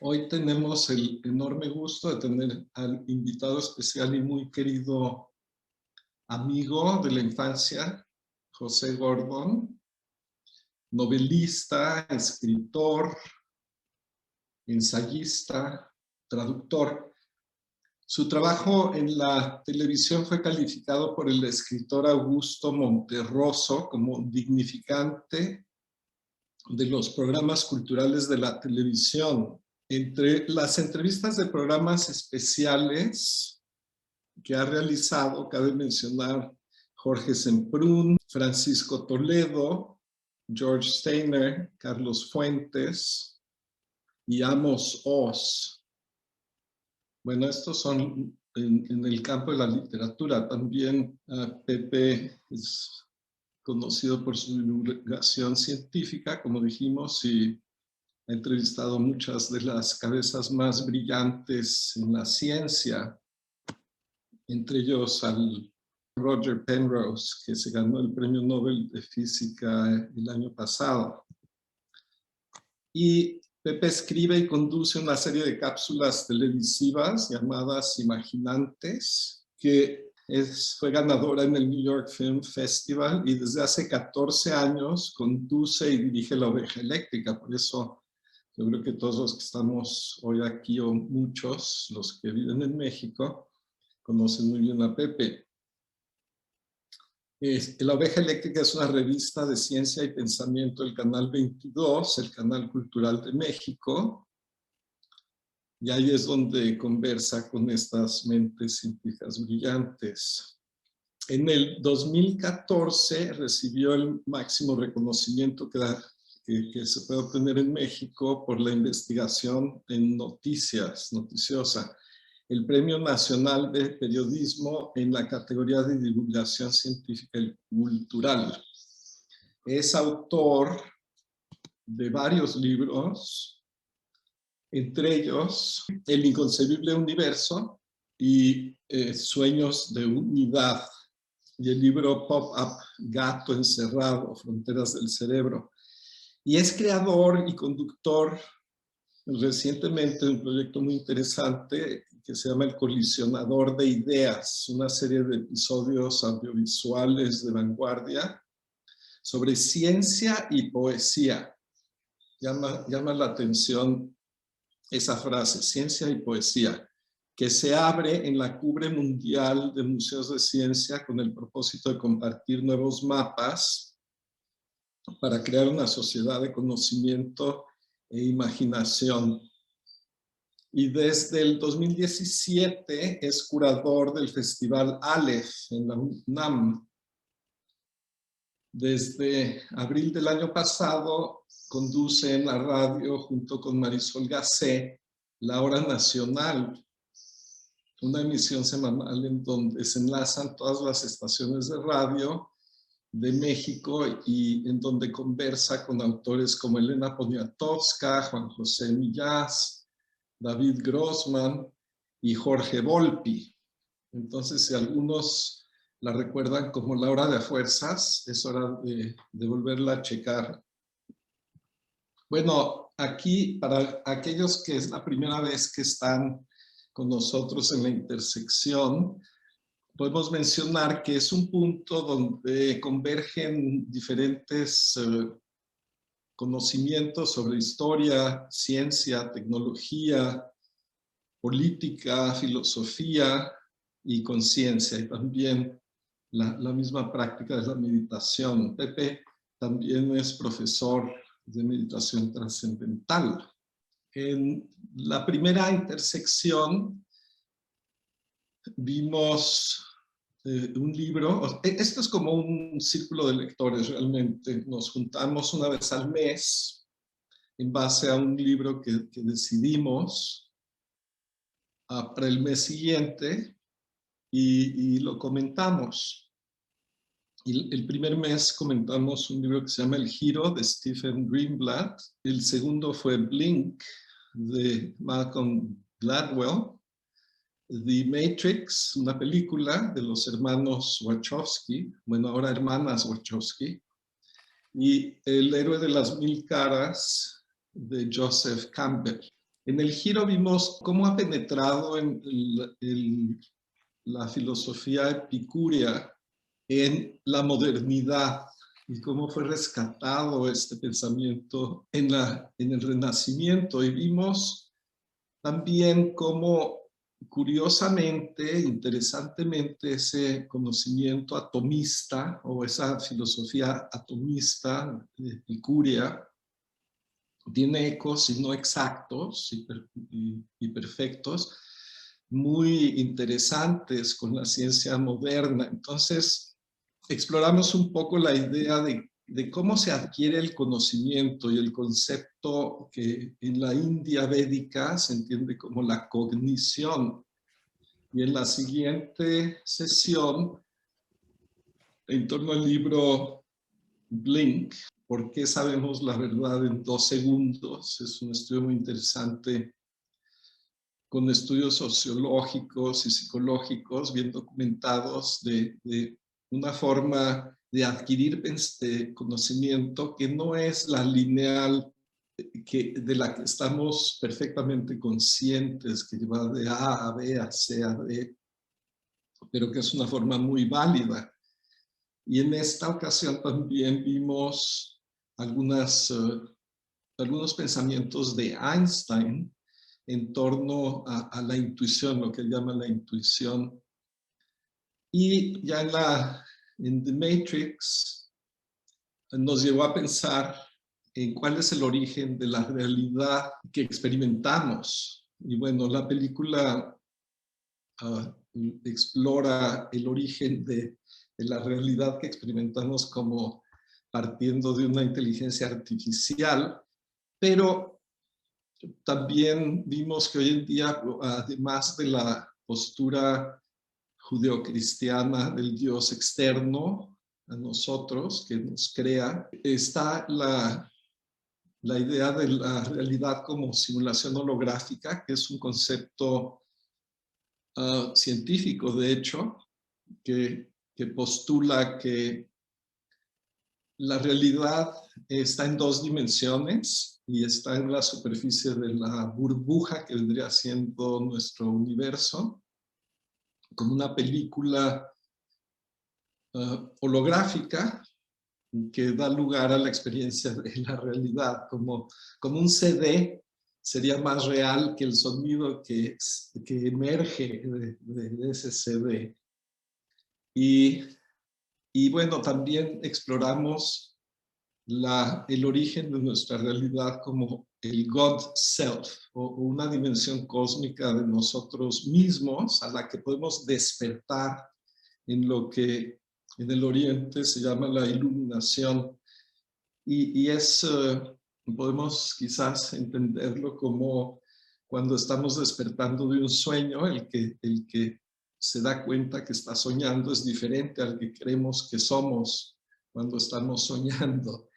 Hoy tenemos el enorme gusto de tener al invitado especial y muy querido amigo de la infancia, José Gordon, novelista, escritor, ensayista, traductor. Su trabajo en la televisión fue calificado por el escritor Augusto Monterroso como dignificante de los programas culturales de la televisión. Entre las entrevistas de programas especiales que ha realizado, cabe mencionar Jorge Semprún, Francisco Toledo, George Steiner, Carlos Fuentes y Amos Oz. Bueno, estos son en el campo de la literatura. También Pepe es conocido por su divulgación científica, como dijimos, y ha entrevistado muchas de las cabezas más brillantes en la ciencia, entre ellos al Roger Penrose, que se ganó el Premio Nobel de Física el año pasado. Y Pepe escribe y conduce una serie de cápsulas televisivas llamadas Imaginantes, que fue ganadora en el New York Film Festival y desde hace 14 años conduce y dirige La Oveja Eléctrica. Por eso yo creo que todos los que estamos hoy aquí, o muchos, los que viven en México, conocen muy bien a Pepe. La Oveja Eléctrica es una revista de ciencia y pensamiento del Canal 22, el canal cultural de México, y ahí es donde conversa con estas mentes científicas brillantes. En el 2014 recibió el máximo reconocimiento que se puede obtener en México por la investigación en noticiosa, el Premio Nacional de Periodismo en la categoría de divulgación científica y cultural. Es autor de varios libros, entre ellos El inconcebible universo y Sueños de unidad, y el libro Pop-Up, Gato encerrado, Fronteras del cerebro. Y es creador y conductor recientemente de un proyecto muy interesante que se llama El Colisionador de Ideas, una serie de episodios audiovisuales de vanguardia sobre ciencia y poesía. Llama la atención esa frase, ciencia y poesía, que se abre en la Cubre Mundial de Museos de Ciencia con el propósito de compartir nuevos mapas para crear una sociedad de conocimiento e imaginación. Y desde el 2017 es curador del Festival Aleph en la UNAM. Desde abril del año pasado conduce en la radio junto con Marisol Gacé La Hora Nacional, una emisión semanal en donde se enlazan todas las estaciones de radio de México y en donde conversa con autores como Elena Poniatowska, Juan José Millás, David Grossman y Jorge Volpi. Entonces, si algunos la recuerdan como La Hora de Fuerzas, es hora de volverla a checar. Bueno, aquí para aquellos que es la primera vez que están con nosotros en la intersección, podemos mencionar que es un punto donde convergen diferentes conocimientos sobre historia, ciencia, tecnología, política, filosofía y conciencia, y también la misma práctica de la meditación. Pepe también es profesor de meditación trascendental. En la primera intersección vimos un libro. Esto es como un círculo de lectores realmente. Nos juntamos una vez al mes en base a un libro que decidimos para el mes siguiente y lo comentamos. Y el primer mes comentamos un libro que se llama El Giro de Stephen Greenblatt. El segundo fue Blink de Malcolm Gladwell. The Matrix, una película de los hermanos Wachowski, bueno, ahora hermanas Wachowski, y El héroe de las mil caras de Joseph Campbell. En el giro vimos cómo ha penetrado en la filosofía epicúrea en la modernidad y cómo fue rescatado este pensamiento en el Renacimiento. Y vimos también cómo, curiosamente, interesantemente, ese conocimiento atomista o esa filosofía atomista de epicúrea tiene ecos, y no exactos y perfectos, muy interesantes con la ciencia moderna. Entonces, exploramos un poco la idea de cómo se adquiere el conocimiento y el concepto que en la India védica se entiende como la cognición. Y en la siguiente sesión, en torno al libro Blink, ¿por qué sabemos la verdad en 2 segundos? Es un estudio muy interesante con estudios sociológicos y psicológicos bien documentados de una forma de adquirir conocimiento que no es la lineal de la que estamos perfectamente conscientes, que va de A a B a C a D, pero que es una forma muy válida. Y en esta ocasión también vimos algunos pensamientos de Einstein en torno a la intuición, lo que él llama la intuición. Y ya en The Matrix nos llevó a pensar en cuál es el origen de la realidad que experimentamos. Y bueno, la película explora el origen de la realidad que experimentamos como partiendo de una inteligencia artificial, pero también vimos que hoy en día, además de la postura judeocristiana del Dios externo a nosotros, que nos crea, está la idea de la realidad como simulación holográfica, que es un concepto científico, de hecho, que postula que la realidad está en 2 dimensiones y está en la superficie de la burbuja que vendría siendo nuestro universo, como una película holográfica que da lugar a la experiencia de la realidad, como un CD sería más real que el sonido que emerge de ese CD. Y bueno, también exploramos el origen de nuestra realidad como el God Self, o una dimensión cósmica de nosotros mismos a la que podemos despertar en lo que en el Oriente se llama la iluminación. Y podemos quizás entenderlo como cuando estamos despertando de un sueño, el que se da cuenta que está soñando es diferente al que creemos que somos cuando estamos soñando.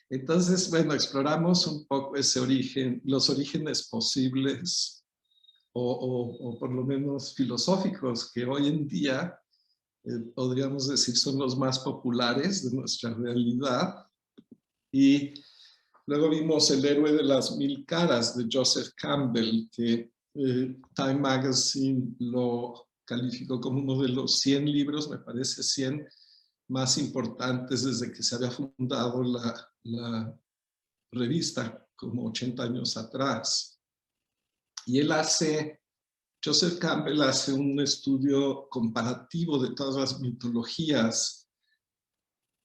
Entonces, bueno, exploramos un poco ese origen, los orígenes posibles o por lo menos filosóficos que hoy en día podríamos decir son los más populares de nuestra realidad. Y luego vimos El héroe de las 1000 caras de Joseph Campbell, que Time Magazine lo calificó como uno de los 100 libros, me parece 100 más importantes desde que se había fundado la revista, como 80 años atrás. Y Joseph Campbell hace un estudio comparativo de todas las mitologías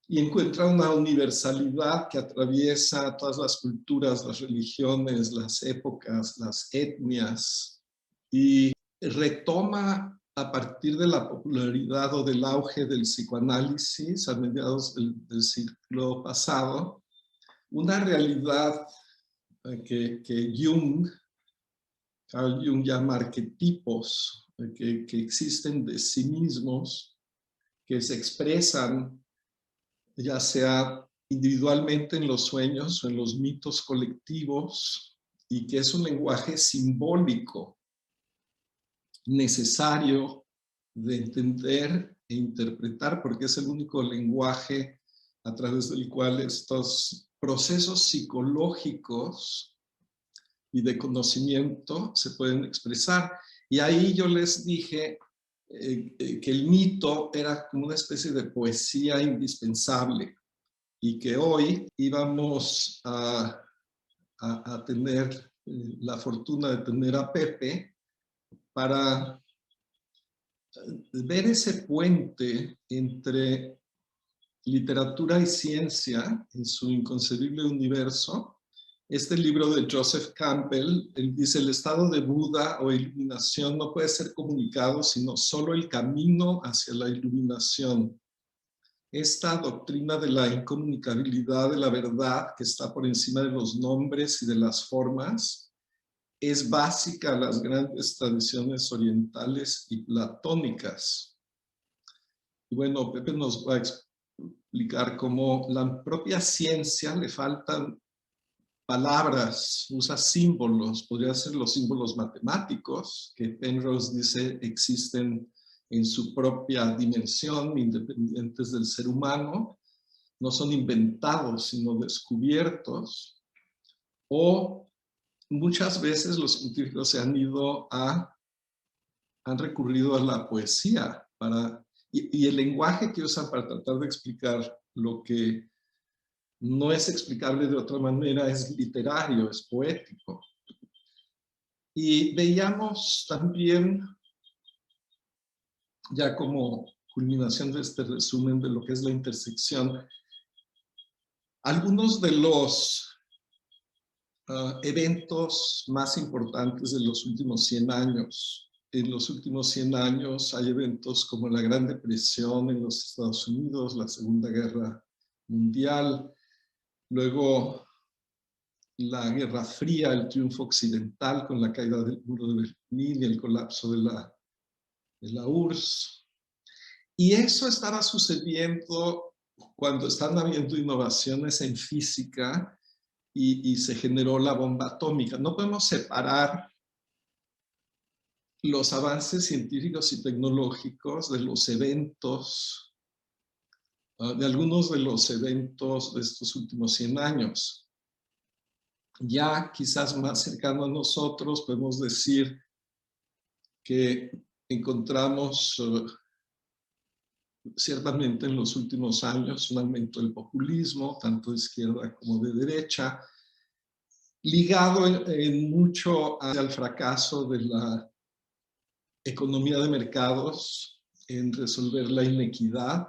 y encuentra una universalidad que atraviesa todas las culturas, las religiones, las épocas, las etnias, y retoma a partir de la popularidad o del auge del psicoanálisis a mediados del siglo pasado, una realidad que Carl Jung llama arquetipos, que existen de sí mismos, que se expresan ya sea individualmente en los sueños o en los mitos colectivos, y que es un lenguaje simbólico necesario de entender e interpretar, porque es el único lenguaje a través del cual estos procesos psicológicos y de conocimiento se pueden expresar. Y ahí yo les dije que el mito era como una especie de poesía indispensable y que hoy íbamos a tener la fortuna de tener a Pepe para ver ese puente entre literatura y ciencia en su inconcebible universo. Este libro de Joseph Campbell, él dice: el estado de Buda o iluminación no puede ser comunicado sino solo el camino hacia la iluminación. Esta doctrina de la incomunicabilidad de la verdad, que está por encima de los nombres y de las formas, es básica a las grandes tradiciones orientales y platónicas. Y bueno, Pepe nos va a explicar cómo la propia ciencia le faltan palabras, usa símbolos, podría ser los símbolos matemáticos, que Penrose dice existen en su propia dimensión, independientes del ser humano, no son inventados, sino descubiertos, o muchas veces los científicos han recurrido a la poesía y el lenguaje que usan para tratar de explicar lo que no es explicable de otra manera es literario, es poético. Y veíamos también, ya como culminación de este resumen de lo que es la intersección, algunos de los eventos más importantes de los últimos 100 años. En los últimos 100 años hay eventos como la Gran Depresión en los Estados Unidos, la Segunda Guerra Mundial, luego la Guerra Fría, el triunfo occidental con la caída del muro de Berlín y el colapso de la URSS. Y eso estaba sucediendo cuando están habiendo innovaciones en física y se generó la bomba atómica. No podemos separar los avances científicos y tecnológicos de los eventos, de algunos de los eventos de estos últimos 100 años. Ya quizás más cercano a nosotros podemos decir que encontramos ciertamente en los últimos años un aumento del populismo, tanto de izquierda como de derecha, ligado en mucho al fracaso de la economía de mercados en resolver la inequidad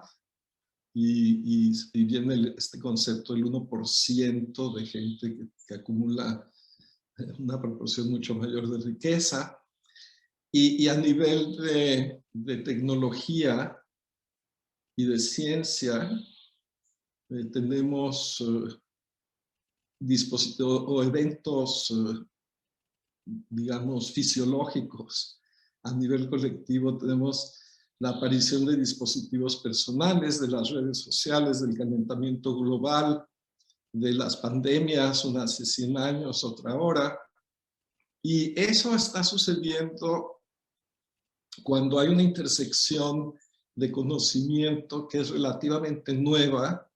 y viene este concepto del 1% de gente que acumula una proporción mucho mayor de riqueza. Y a nivel de tecnología y de ciencia, tenemos dispositivos o eventos, digamos, fisiológicos. A nivel colectivo tenemos la aparición de dispositivos personales, de las redes sociales, del calentamiento global, de las pandemias, una hace 100 años, otra ahora. Y eso está sucediendo cuando hay una intersección de conocimiento que es relativamente nueva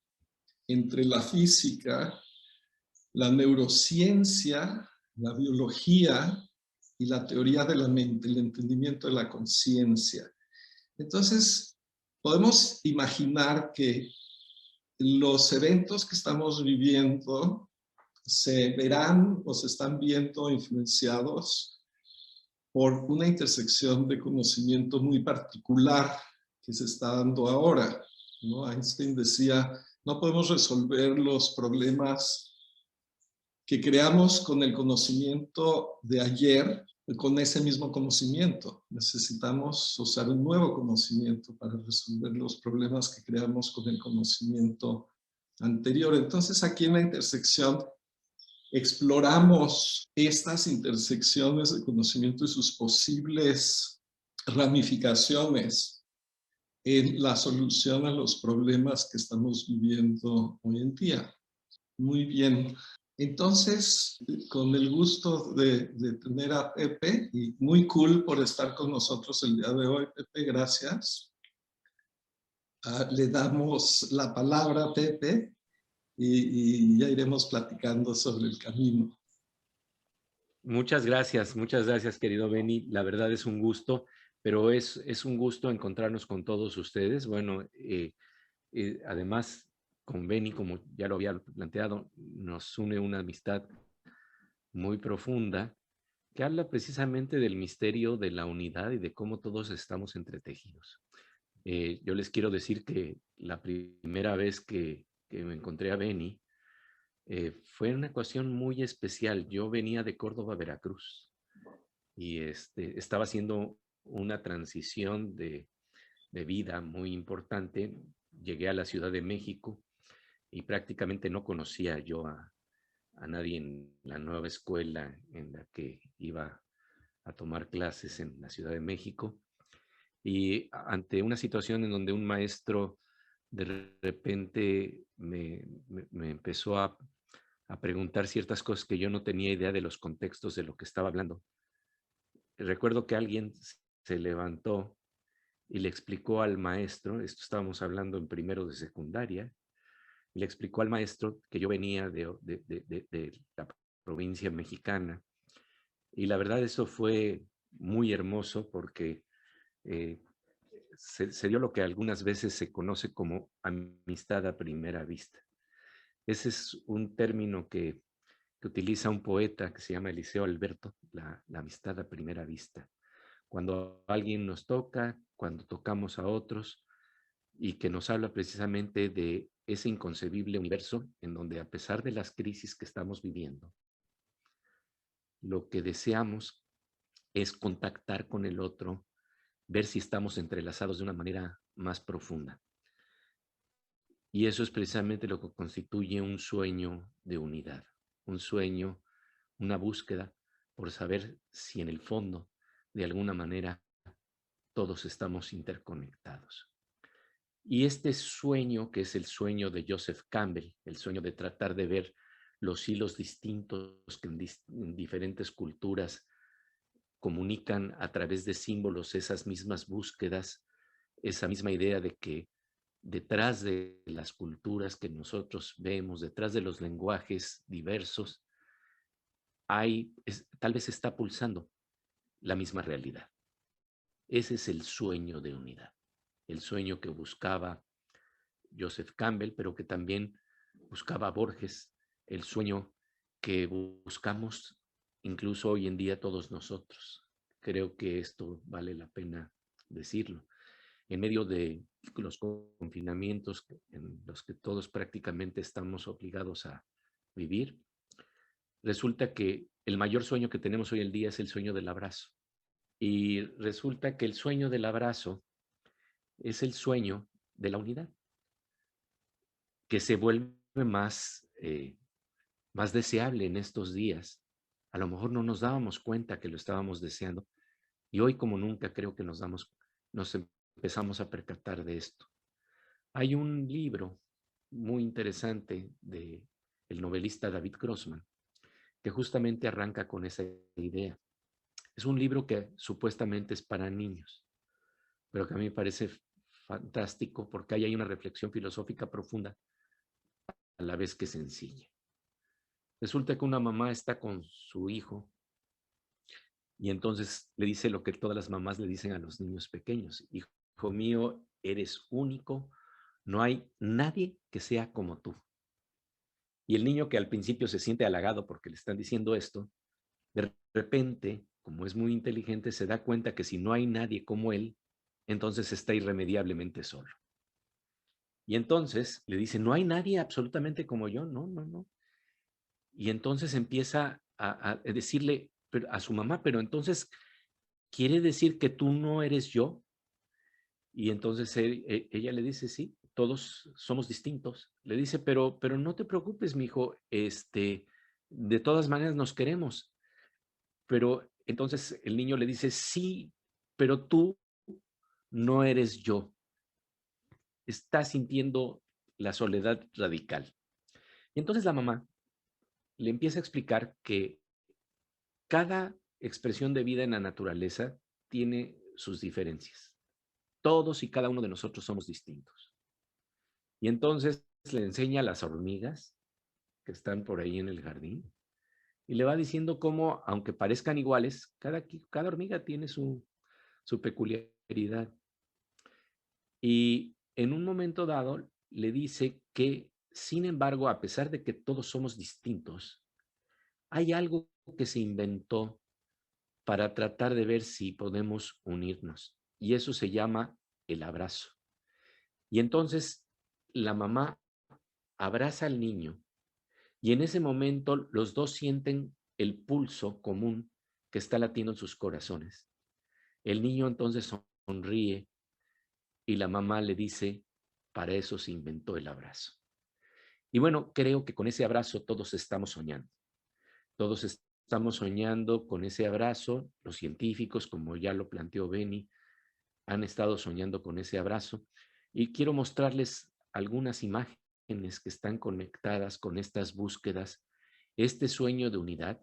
entre la física, la neurociencia, la biología y la teoría de la mente, el entendimiento de la conciencia. Entonces, podemos imaginar que los eventos que estamos viviendo se verán o se están viendo influenciados por una intersección de conocimiento muy particular que se está dando ahora, ¿no? Einstein decía: no podemos resolver los problemas que creamos con el conocimiento de ayer, con ese mismo conocimiento. Necesitamos usar un nuevo conocimiento para resolver los problemas que creamos con el conocimiento anterior. Entonces, aquí en la intersección exploramos estas intersecciones de conocimiento y sus posibles ramificaciones en la solución a los problemas que estamos viviendo hoy en día. Muy bien. Entonces, con el gusto de tener a Pepe, y muy cool por estar con nosotros el día de hoy, Pepe, gracias. Le damos la palabra a Pepe y ya iremos platicando sobre el camino. muchas gracias, querido Benny. La verdad es un gusto, pero es un gusto encontrarnos con todos ustedes. Bueno, además, con Benny, como ya lo había planteado, nos une una amistad muy profunda que habla precisamente del misterio de la unidad y de cómo todos estamos entretejidos. Yo les quiero decir que la primera vez que me encontré a Benny fue una ocasión muy especial. Yo venía de Córdoba, Veracruz, y estaba haciendo una transición de vida muy importante. Llegué a la Ciudad de México y prácticamente no conocía yo a nadie en la nueva escuela en la que iba a tomar clases en la Ciudad de México. Y ante una situación en donde un maestro de repente me empezó a preguntar ciertas cosas que yo no tenía idea de los contextos de lo que estaba hablando. Recuerdo que alguien se levantó y le explicó al maestro, esto estábamos hablando en primero de secundaria, y le explicó al maestro que yo venía de la provincia mexicana. Y la verdad eso fue muy hermoso porque eh, se dio lo que algunas veces se conoce como amistad a primera vista. Ese es un término que utiliza un poeta que se llama Eliseo Alberto, la amistad a primera vista. Cuando alguien nos toca, cuando tocamos a otros, y que nos habla precisamente de ese inconcebible universo en donde a pesar de las crisis que estamos viviendo, lo que deseamos es contactar con el otro, ver si estamos entrelazados de una manera más profunda. Y eso es precisamente lo que constituye un sueño de unidad, un sueño, una búsqueda por saber si en el fondo, de alguna manera, todos estamos interconectados. Y este sueño, que es el sueño de Joseph Campbell, el sueño de tratar de ver los hilos distintos que en diferentes culturas comunican a través de símbolos esas mismas búsquedas, esa misma idea de que detrás de las culturas que nosotros vemos, detrás de los lenguajes diversos, tal vez está pulsando la misma realidad. Ese es el sueño de unidad, el sueño que buscaba Joseph Campbell, pero que también buscaba Borges, el sueño que buscamos incluso hoy en día todos nosotros. Creo que esto vale la pena decirlo. En medio de los confinamientos en los que todos prácticamente estamos obligados a vivir, resulta que el mayor sueño que tenemos hoy en día es el sueño del abrazo. Y resulta que el sueño del abrazo es el sueño de la unidad, que se vuelve más deseable en estos días. A lo mejor no nos dábamos cuenta que lo estábamos deseando y hoy como nunca creo que nos empezamos a percatar de esto. Hay un libro muy interesante de el novelista David Grossman que justamente arranca con esa idea. Es un libro que supuestamente es para niños, pero que a mí me parece fantástico porque ahí hay una reflexión filosófica profunda a la vez que sencilla. Resulta que una mamá está con su hijo y entonces le dice lo que todas las mamás le dicen a los niños pequeños: hijo mío, eres único, no hay nadie que sea como tú. Y el niño, que al principio se siente halagado porque le están diciendo esto, de repente, como es muy inteligente, se da cuenta que si no hay nadie como él, entonces está irremediablemente solo. Y entonces le dice: no hay nadie absolutamente como yo, no, no, no. Y entonces empieza a decirle a su mamá: pero entonces, ¿quiere decir que tú no eres yo? Y entonces ella le dice: sí, todos somos distintos. Le dice: pero no te preocupes, mijo, de todas maneras nos queremos. Pero entonces el niño le dice: sí, pero tú no eres yo. Estás sintiendo la soledad radical. Y entonces la mamá le empieza a explicar que cada expresión de vida en la naturaleza tiene sus diferencias. Todos y cada uno de nosotros somos distintos. Y entonces le enseña a las hormigas que están por ahí en el jardín Y le va diciendo cómo, aunque parezcan iguales, cada hormiga tiene su peculiaridad. Y en un momento dado le dice que, sin embargo, a pesar de que todos somos distintos, hay algo que se inventó para tratar de ver si podemos unirnos. Y eso se llama el abrazo. Y entonces la mamá abraza al niño y en ese momento los dos sienten el pulso común que está latiendo en sus corazones. El niño entonces sonríe y la mamá le dice, para eso se inventó el abrazo. Y bueno, creo que con ese abrazo todos estamos soñando. Todos estamos soñando con ese abrazo. Los científicos, como ya lo planteó Beni, han estado soñando con ese abrazo. Y quiero mostrarles algunas imágenes que están conectadas con estas búsquedas, este sueño de unidad,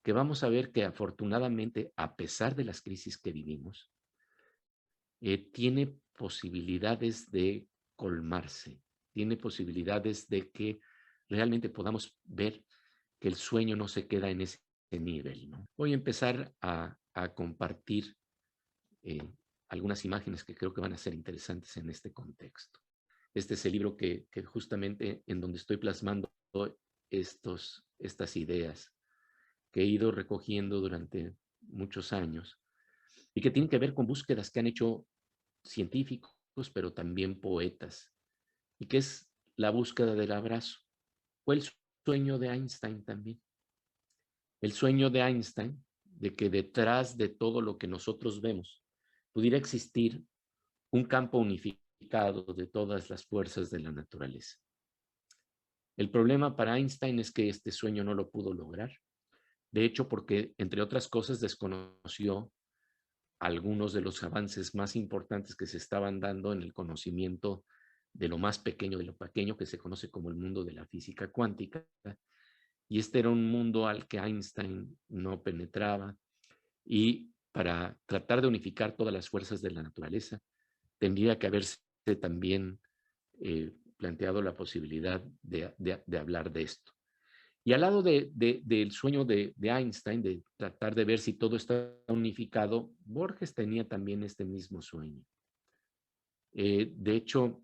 que vamos a ver que afortunadamente, a pesar de las crisis que vivimos, tiene posibilidades de colmarse, tiene posibilidades de que realmente podamos ver que el sueño no se queda en ese nivel, ¿no? Voy a empezar a compartir eh, algunas imágenes que creo que van a ser interesantes en este contexto. Este es el libro que justamente en donde estoy plasmando estas ideas que he ido recogiendo durante muchos años y que tienen que ver con búsquedas que han hecho científicos, pero también poetas, y que es la búsqueda del abrazo. Fue el sueño de Einstein también. El sueño de Einstein de que detrás de todo lo que nosotros vemos pudiera existir un campo unificado de todas las fuerzas de la naturaleza. El problema para Einstein es que este sueño no lo pudo lograr. De hecho, porque, entre otras cosas, desconoció algunos de los avances más importantes que se estaban dando en el conocimiento de lo más pequeño de lo pequeño, que se conoce como el mundo de la física cuántica. Y este era un mundo al que Einstein no penetraba. Y para tratar de unificar todas las fuerzas de la naturaleza, tendría que haberse también planteado la posibilidad de hablar de esto. Y al lado del sueño de Einstein, de tratar de ver si todo está unificado, Borges tenía también este mismo sueño. De hecho,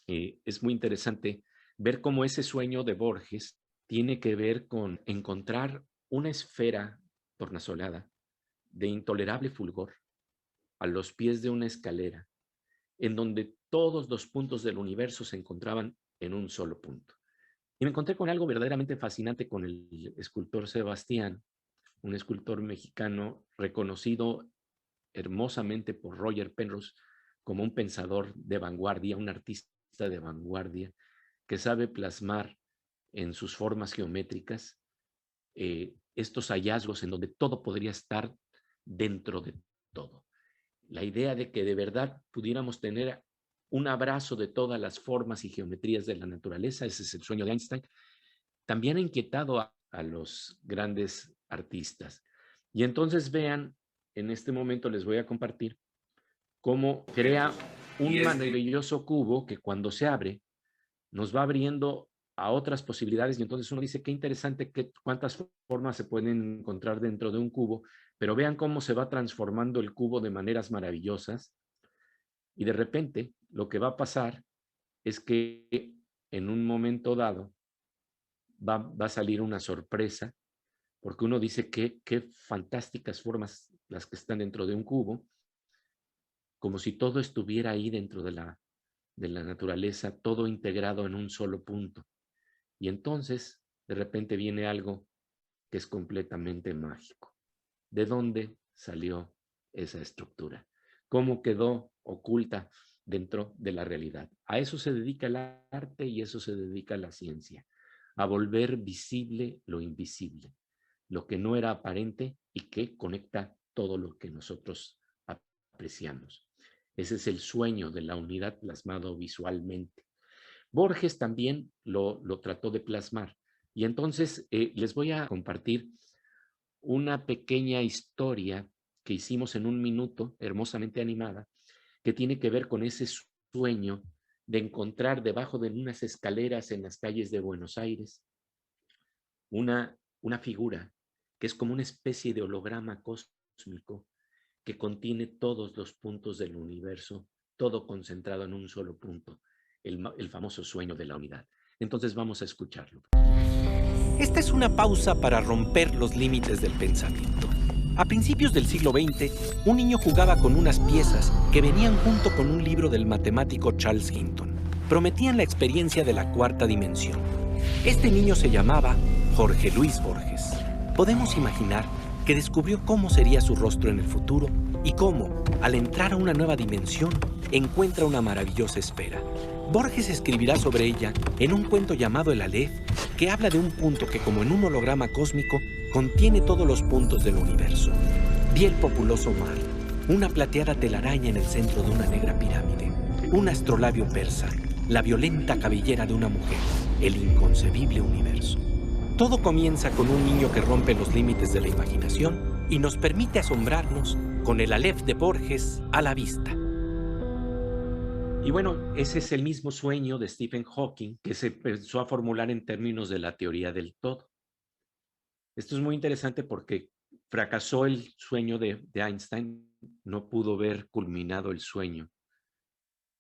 es muy interesante ver cómo ese sueño de Borges tiene que ver con encontrar una esfera tornasolada de intolerable fulgor a los pies de una escalera, en donde todos los puntos del universo se encontraban en un solo punto. Y me encontré con algo verdaderamente fascinante con el escultor Sebastián, un escultor mexicano reconocido hermosamente por Roger Penrose como un pensador de vanguardia, un artista de vanguardia que sabe plasmar en sus formas geométricas estos hallazgos en donde todo podría estar dentro de todo. La idea de que de verdad pudiéramos tener un abrazo de todas las formas y geometrías de la naturaleza, ese es el sueño de Einstein, también ha inquietado a los grandes artistas. Y entonces vean, en este momento les voy a compartir cómo crea un maravilloso cubo que cuando se abre nos va abriendo a otras posibilidades y entonces uno dice qué interesante cuántas formas se pueden encontrar dentro de un cubo, pero vean cómo se va transformando el cubo de maneras maravillosas y de repente lo que va a pasar es que en un momento dado va a salir una sorpresa porque uno dice que qué fantásticas formas las que están dentro de un cubo, como si todo estuviera ahí dentro de la naturaleza, todo integrado en un solo punto. Y entonces, de repente viene algo que es completamente mágico. ¿De dónde salió esa estructura? ¿Cómo quedó oculta dentro de la realidad? A eso se dedica el arte y eso se dedica la ciencia, a volver visible lo invisible, lo que no era aparente y que conecta todo lo que nosotros apreciamos. Ese es el sueño de la unidad plasmado visualmente. Borges también lo trató de plasmar. Y entonces les voy a compartir una pequeña historia que hicimos en un minuto, hermosamente animada, que tiene que ver con ese sueño de encontrar debajo de unas escaleras en las calles de Buenos Aires una una figura que es como una especie de holograma cósmico que contiene todos los puntos del universo, todo concentrado en un solo punto, el famoso sueño de la unidad. Entonces vamos a escucharlo. Esta es una pausa para romper los límites del pensamiento. A principios del siglo XX, un niño jugaba con unas piezas que venían junto con un libro del matemático Charles Hinton. Prometían la experiencia de la cuarta dimensión. Este niño se llamaba Jorge Luis Borges. Podemos imaginar que descubrió cómo sería su rostro en el futuro y cómo, al entrar a una nueva dimensión, encuentra una maravillosa esfera. Borges escribirá sobre ella en un cuento llamado El Aleph, que habla de un punto que, como en un holograma cósmico, contiene todos los puntos del universo. Vi el populoso mar, una plateada telaraña en el centro de una negra pirámide, un astrolabio persa, la violenta cabellera de una mujer, el inconcebible universo. Todo comienza con un niño que rompe los límites de la imaginación y nos permite asombrarnos con el Aleph de Borges a la vista. Y bueno, ese es el mismo sueño de Stephen Hawking que se empezó a formular en términos de la teoría del todo. Esto es muy interesante porque fracasó el sueño de Einstein, no pudo ver culminado el sueño.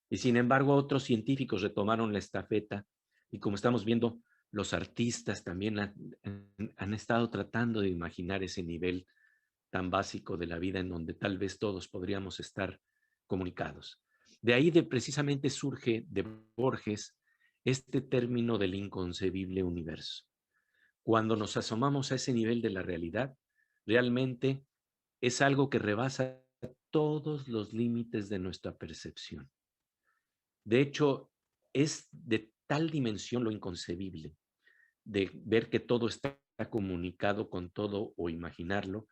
Y sin embargo, otros científicos retomaron la estafeta y, como estamos viendo, los artistas también han estado tratando de imaginar ese nivel tan básico de la vida en donde tal vez todos podríamos estar comunicados. De ahí precisamente surge de Borges este término del inconcebible universo. Cuando nos asomamos a ese nivel de la realidad, realmente es algo que rebasa todos los límites de nuestra percepción. De hecho, es de tal dimensión lo inconcebible, de ver que todo está comunicado con todo o imaginarlo,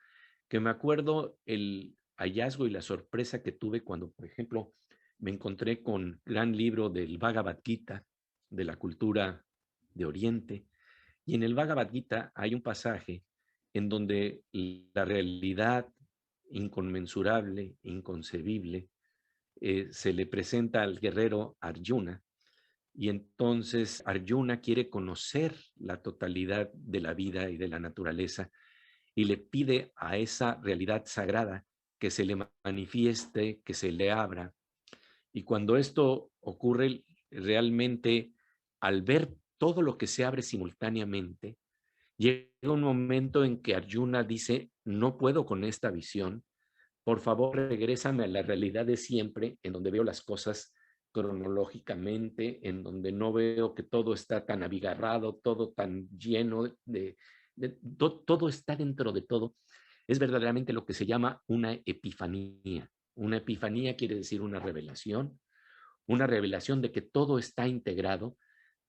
que me acuerdo el hallazgo y la sorpresa que tuve cuando, por ejemplo, me encontré con el gran libro del Bhagavad Gita, de la cultura de Oriente, y en el Bhagavad Gita hay un pasaje en donde la realidad inconmensurable, inconcebible, se le presenta al guerrero Arjuna, y entonces Arjuna quiere conocer la totalidad de la vida y de la naturaleza y le pide a esa realidad sagrada que se le manifieste, que se le abra. Y cuando esto ocurre, realmente al ver todo lo que se abre simultáneamente, llega un momento en que Arjuna dice, no puedo con esta visión, por favor regrésame a la realidad de siempre, en donde veo las cosas cronológicamente, en donde no veo que todo está tan abigarrado, todo tan lleno todo está dentro de todo. Es verdaderamente lo que se llama una epifanía. Una epifanía quiere decir una revelación de que todo está integrado,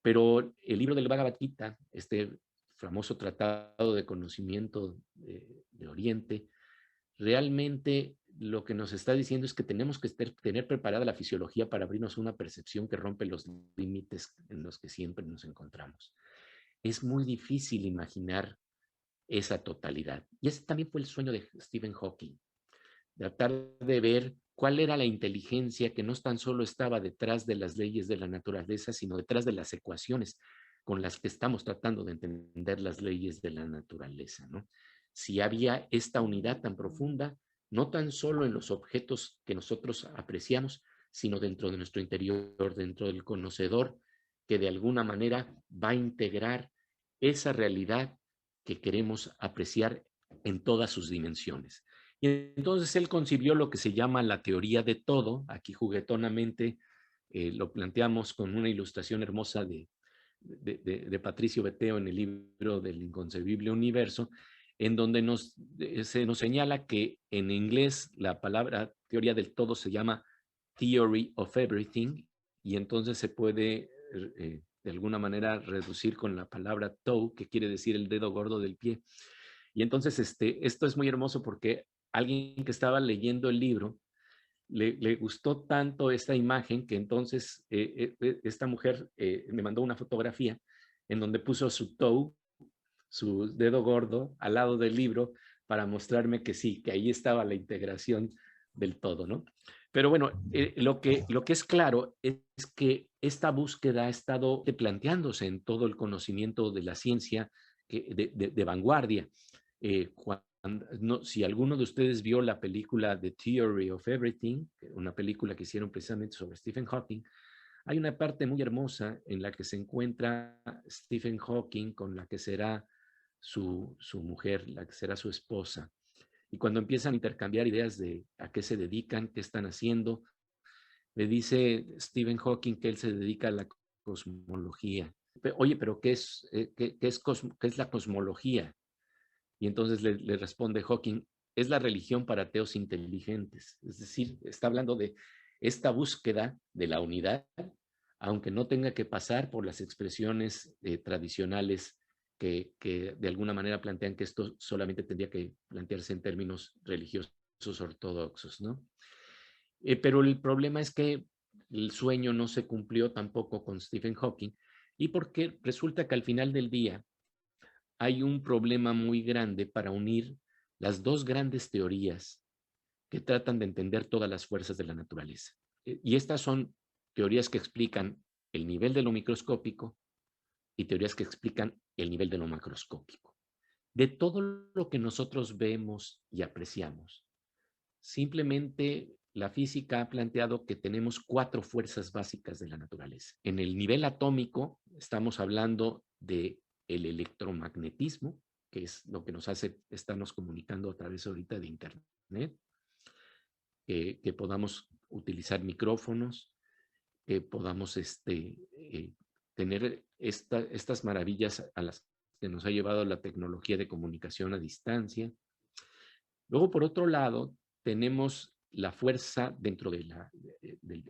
pero el libro del Bhagavad Gita, este famoso tratado de conocimiento de Oriente, realmente lo que nos está diciendo es que tenemos que tener preparada la fisiología para abrirnos una percepción que rompe los límites en los que siempre nos encontramos. Es muy difícil imaginar esa totalidad. Y ese también fue el sueño de Stephen Hawking, tratar de ver cuál era la inteligencia que no tan solo estaba detrás de las leyes de la naturaleza, sino detrás de las ecuaciones con las que estamos tratando de entender las leyes de la naturaleza, ¿no? Si había esta unidad tan profunda, no tan solo en los objetos que nosotros apreciamos, sino dentro de nuestro interior, dentro del conocedor, que de alguna manera va a integrar esa realidad que queremos apreciar en todas sus dimensiones. Y entonces él concibió lo que se llama la teoría de todo. Aquí juguetonamente lo planteamos con una ilustración hermosa de Patricio Beteo en el libro del inconcebible universo, en donde se nos señala que en inglés la palabra teoría del todo se llama theory of everything, y entonces se puede de alguna manera reducir con la palabra toe, que quiere decir el dedo gordo del pie. Y entonces esto es muy hermoso porque alguien que estaba leyendo el libro le gustó tanto esta imagen que entonces esta mujer me mandó una fotografía en donde puso su toe, su dedo gordo, al lado del libro para mostrarme que sí, que ahí estaba la integración del todo, ¿no? Pero bueno, lo que es claro es que esta búsqueda ha estado planteándose en todo el conocimiento de la ciencia de vanguardia. Si alguno de ustedes vio la película The Theory of Everything, una película que hicieron precisamente sobre Stephen Hawking, hay una parte muy hermosa en la que se encuentra Stephen Hawking con la que será su mujer, la que será su esposa. Y cuando empiezan a intercambiar ideas de a qué se dedican, qué están haciendo, le dice Stephen Hawking que él se dedica a la cosmología. Oye, pero ¿qué es la cosmología? Y entonces le responde Hawking, es la religión para ateos inteligentes. Es decir, está hablando de esta búsqueda de la unidad, aunque no tenga que pasar por las expresiones tradicionales que de alguna manera plantean que esto solamente tendría que plantearse en términos religiosos ortodoxos, ¿no? Pero el problema es que el sueño no se cumplió tampoco con Stephen Hawking, y porque resulta que al final del día hay un problema muy grande para unir las dos grandes teorías que tratan de entender todas las fuerzas de la naturaleza. Y estas son teorías que explican el nivel de lo microscópico y teorías que explican el nivel de lo macroscópico. De todo lo que nosotros vemos y apreciamos, simplemente la física ha planteado que tenemos 4 fuerzas básicas de la naturaleza. En el nivel atómico estamos hablando de el electromagnetismo, que es lo que nos hace estarnos comunicando a través ahorita de Internet, que podamos utilizar micrófonos, que podamos tener estas maravillas a las que nos ha llevado la tecnología de comunicación a distancia. Luego, por otro lado, tenemos la fuerza dentro de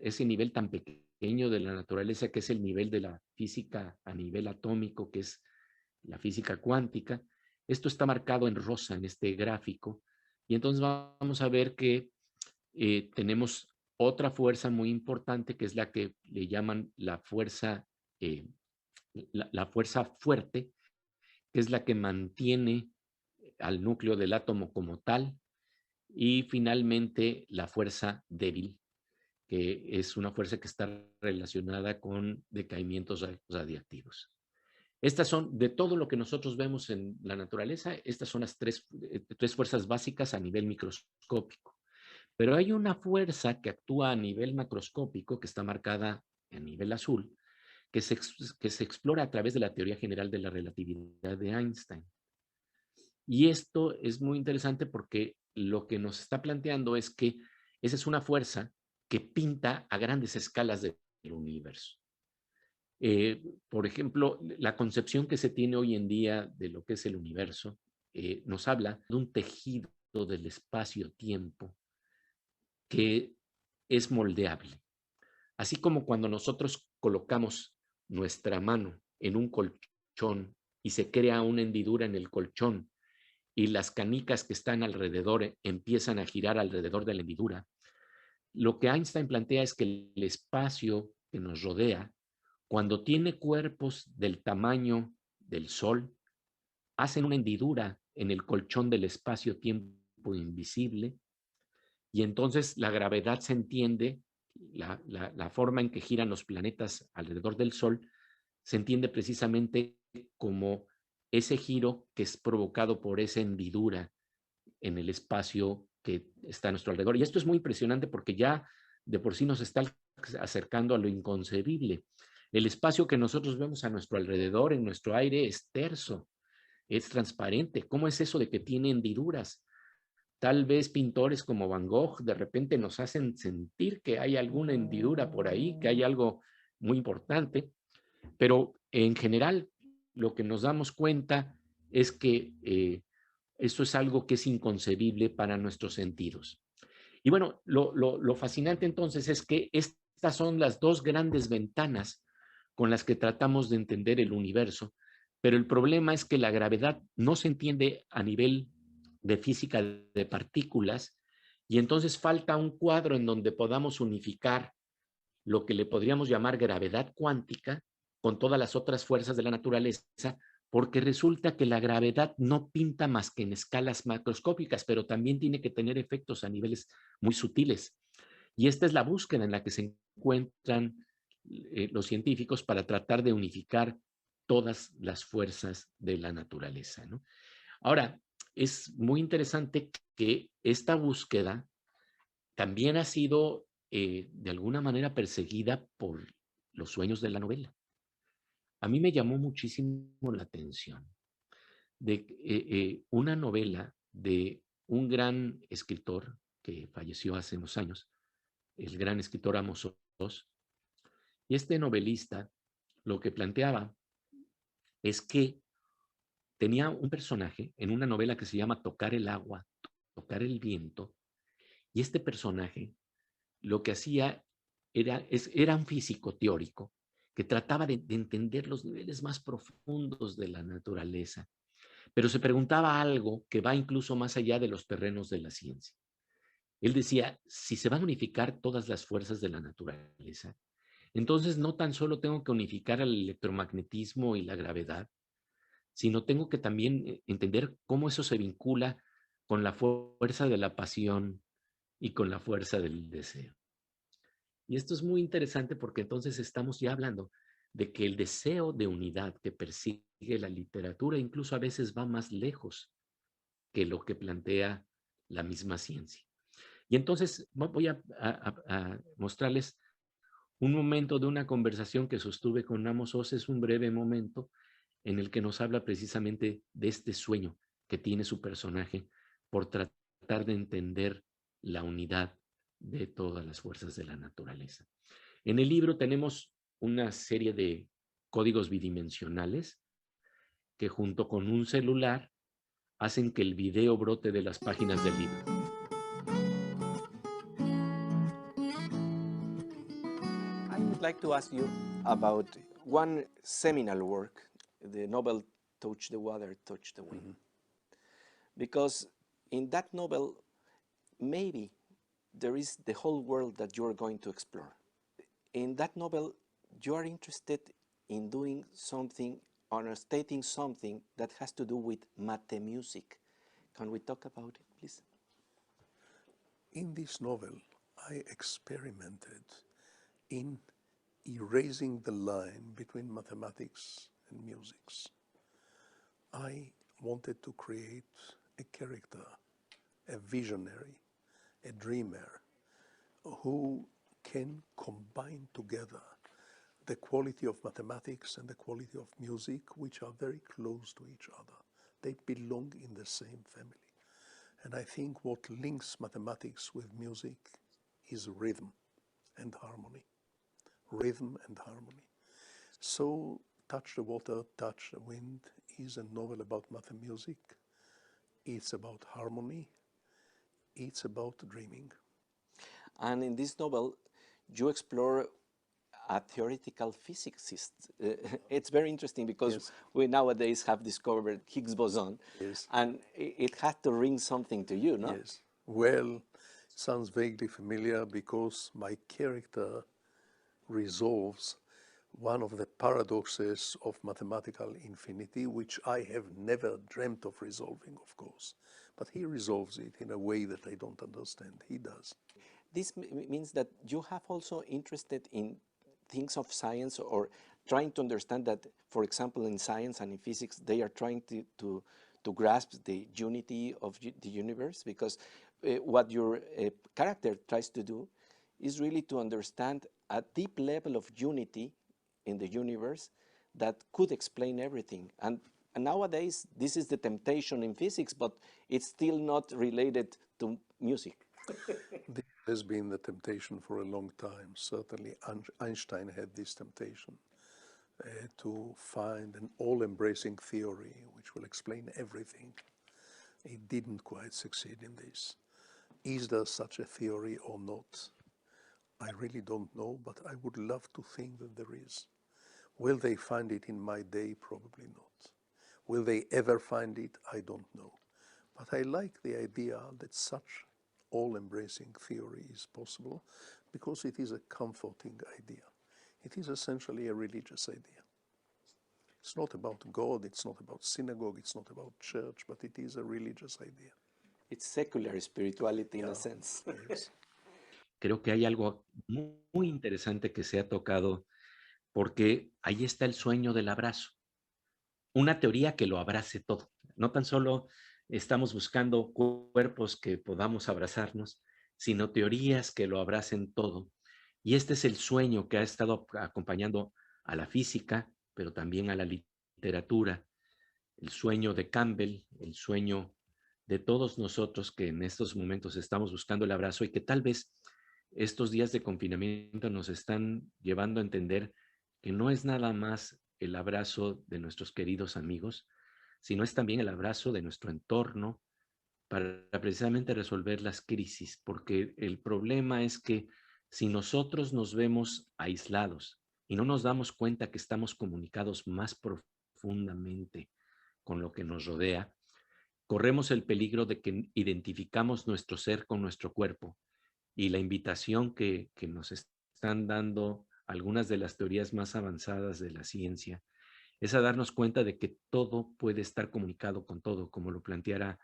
ese nivel tan pequeño de la naturaleza, que es el nivel de la física a nivel atómico, que es la física cuántica. Esto está marcado en rosa en este gráfico, y entonces vamos a ver que tenemos otra fuerza muy importante, que es la que le llaman la fuerza fuerte, que es la que mantiene al núcleo del átomo como tal, y finalmente la fuerza débil, que es una fuerza que está relacionada con decaimientos radiactivos. Estas son, de todo lo que nosotros vemos en la naturaleza, estas son las tres fuerzas básicas a nivel microscópico. Pero hay una fuerza que actúa a nivel macroscópico, que está marcada a nivel azul, que se explora a través de la teoría general de la relatividad de Einstein. Y esto es muy interesante porque lo que nos está planteando es que esa es una fuerza que pinta a grandes escalas del universo. Por ejemplo, la concepción que se tiene hoy en día de lo que es el universo nos habla de un tejido del espacio-tiempo que es moldeable. Así como cuando nosotros colocamos nuestra mano en un colchón y se crea una hendidura en el colchón y las canicas que están alrededor empiezan a girar alrededor de la hendidura, lo que Einstein plantea es que el espacio que nos rodea, cuando tiene cuerpos del tamaño del Sol, hacen una hendidura en el colchón del espacio-tiempo invisible, y entonces la gravedad se entiende, la forma en que giran los planetas alrededor del Sol, se entiende precisamente como ese giro que es provocado por esa hendidura en el espacio que está a nuestro alrededor. Y esto es muy impresionante porque ya de por sí nos está acercando a lo inconcebible. El espacio que nosotros vemos a nuestro alrededor, en nuestro aire, es terso, es transparente. ¿Cómo es eso de que tiene hendiduras? Tal vez pintores como Van Gogh de repente nos hacen sentir que hay alguna hendidura por ahí, que hay algo muy importante, pero en general lo que nos damos cuenta es que esto es algo que es inconcebible para nuestros sentidos. Y bueno, lo fascinante entonces es que estas son las dos grandes ventanas con las que tratamos de entender el universo, pero el problema es que la gravedad no se entiende a nivel de física de partículas, y entonces falta un cuadro en donde podamos unificar lo que le podríamos llamar gravedad cuántica con todas las otras fuerzas de la naturaleza, porque resulta que la gravedad no pinta más que en escalas macroscópicas, pero también tiene que tener efectos a niveles muy sutiles. Y esta es la búsqueda en la que se encuentran los científicos para tratar de unificar todas las fuerzas de la naturaleza, ¿no? Ahora, es muy interesante que esta búsqueda también ha sido de alguna manera perseguida por los sueños de la novela. A mí me llamó muchísimo la atención de una novela de un gran escritor que falleció hace unos años, el gran escritor Amos Oz, y este novelista lo que planteaba es que tenía un personaje en una novela que se llama Tocar el agua, tocar el viento, y este personaje lo que hacía era un físico teórico que trataba de entender los niveles más profundos de la naturaleza, pero se preguntaba algo que va incluso más allá de los terrenos de la ciencia. Él decía, si se van a unificar todas las fuerzas de la naturaleza, entonces no tan solo tengo que unificar el electromagnetismo y la gravedad, sino tengo que también entender cómo eso se vincula con la fuerza de la pasión y con la fuerza del deseo. Y esto es muy interesante porque entonces estamos ya hablando de que el deseo de unidad que persigue la literatura incluso a veces va más lejos que lo que plantea la misma ciencia. Y entonces voy a mostrarles un momento de una conversación que sostuve con Amos Oz. Es un breve momento en el que nos habla precisamente de este sueño que tiene su personaje por tratar de entender la unidad de todas las fuerzas de la naturaleza. En el libro tenemos una serie de códigos bidimensionales que junto con un celular hacen que el video brote de las páginas del libro. I would like to ask you about one seminal work, the novel Touch the Water, Touch the Wind. Because in that novel, maybe there is the whole world that you are going to explore. In that novel, you are interested in doing something or stating something that has to do with mate music. Can we talk about it, please? In this novel, I experimented in erasing the line between mathematics and music. I wanted to create a character, a visionary, a dreamer, who can combine together the quality of mathematics and the quality of music, which are very close to each other. They belong in the same family. And I think what links mathematics with music is rhythm and harmony. Rhythm and harmony. So Touch the Water, Touch the Wind is a novel about math music. It's about harmony. It's about dreaming. And in this novel, you explore a theoretical physicist. It's very interesting because Yes. we nowadays have discovered Higgs boson, Yes. and it had to ring something to you, no? Yes. Well, sounds vaguely familiar because my character resolves one of the paradoxes of mathematical infinity, which I have never dreamt of resolving, of course. But he resolves it in a way that I don't understand. He does. This means that you have also interested in things of science or trying to understand that, for example, in science and in physics, they are trying to grasp the unity of the universe, because what your character tries to do is really to understand a deep level of unity in the universe that could explain everything. And nowadays, this is the temptation in physics, but it's still not related to music. This has been the temptation for a long time. Certainly Einstein had this temptation to find an all-embracing theory which will explain everything. He didn't quite succeed in this. Is there such a theory or not? I really don't know, but I would love to think that there is. Will they find it in my day? Probably not. Will they ever find it? I don't know. But I like the idea that such all-embracing theory is possible because it is a comforting idea. It is essentially a religious idea. It's not about God, it's not about synagogue, it's not about church, but it is a religious idea. It's secular spirituality in a sense. Yes. Creo que hay algo muy interesante que se ha tocado, porque ahí está el sueño del abrazo. una teoría que lo abrace todo. No tan solo estamos buscando cuerpos que podamos abrazarnos, sino teorías que lo abracen todo. Y este es el sueño que ha estado acompañando a la física, pero también a la literatura, el sueño de Campbell, el sueño de todos nosotros que en estos momentos estamos buscando el abrazo y que tal vez estos días de confinamiento nos están llevando a entender que no es nada más el abrazo de nuestros queridos amigos, sino es también el abrazo de nuestro entorno para precisamente resolver las crisis, porque el problema es que si nosotros nos vemos aislados y no nos damos cuenta que estamos comunicados más profundamente con lo que nos rodea, corremos el peligro de que identificamos nuestro ser con nuestro cuerpo. Y la invitación que nos están dando algunas de las teorías más avanzadas de la ciencia es a darnos cuenta de que todo puede estar comunicado con todo, como lo planteara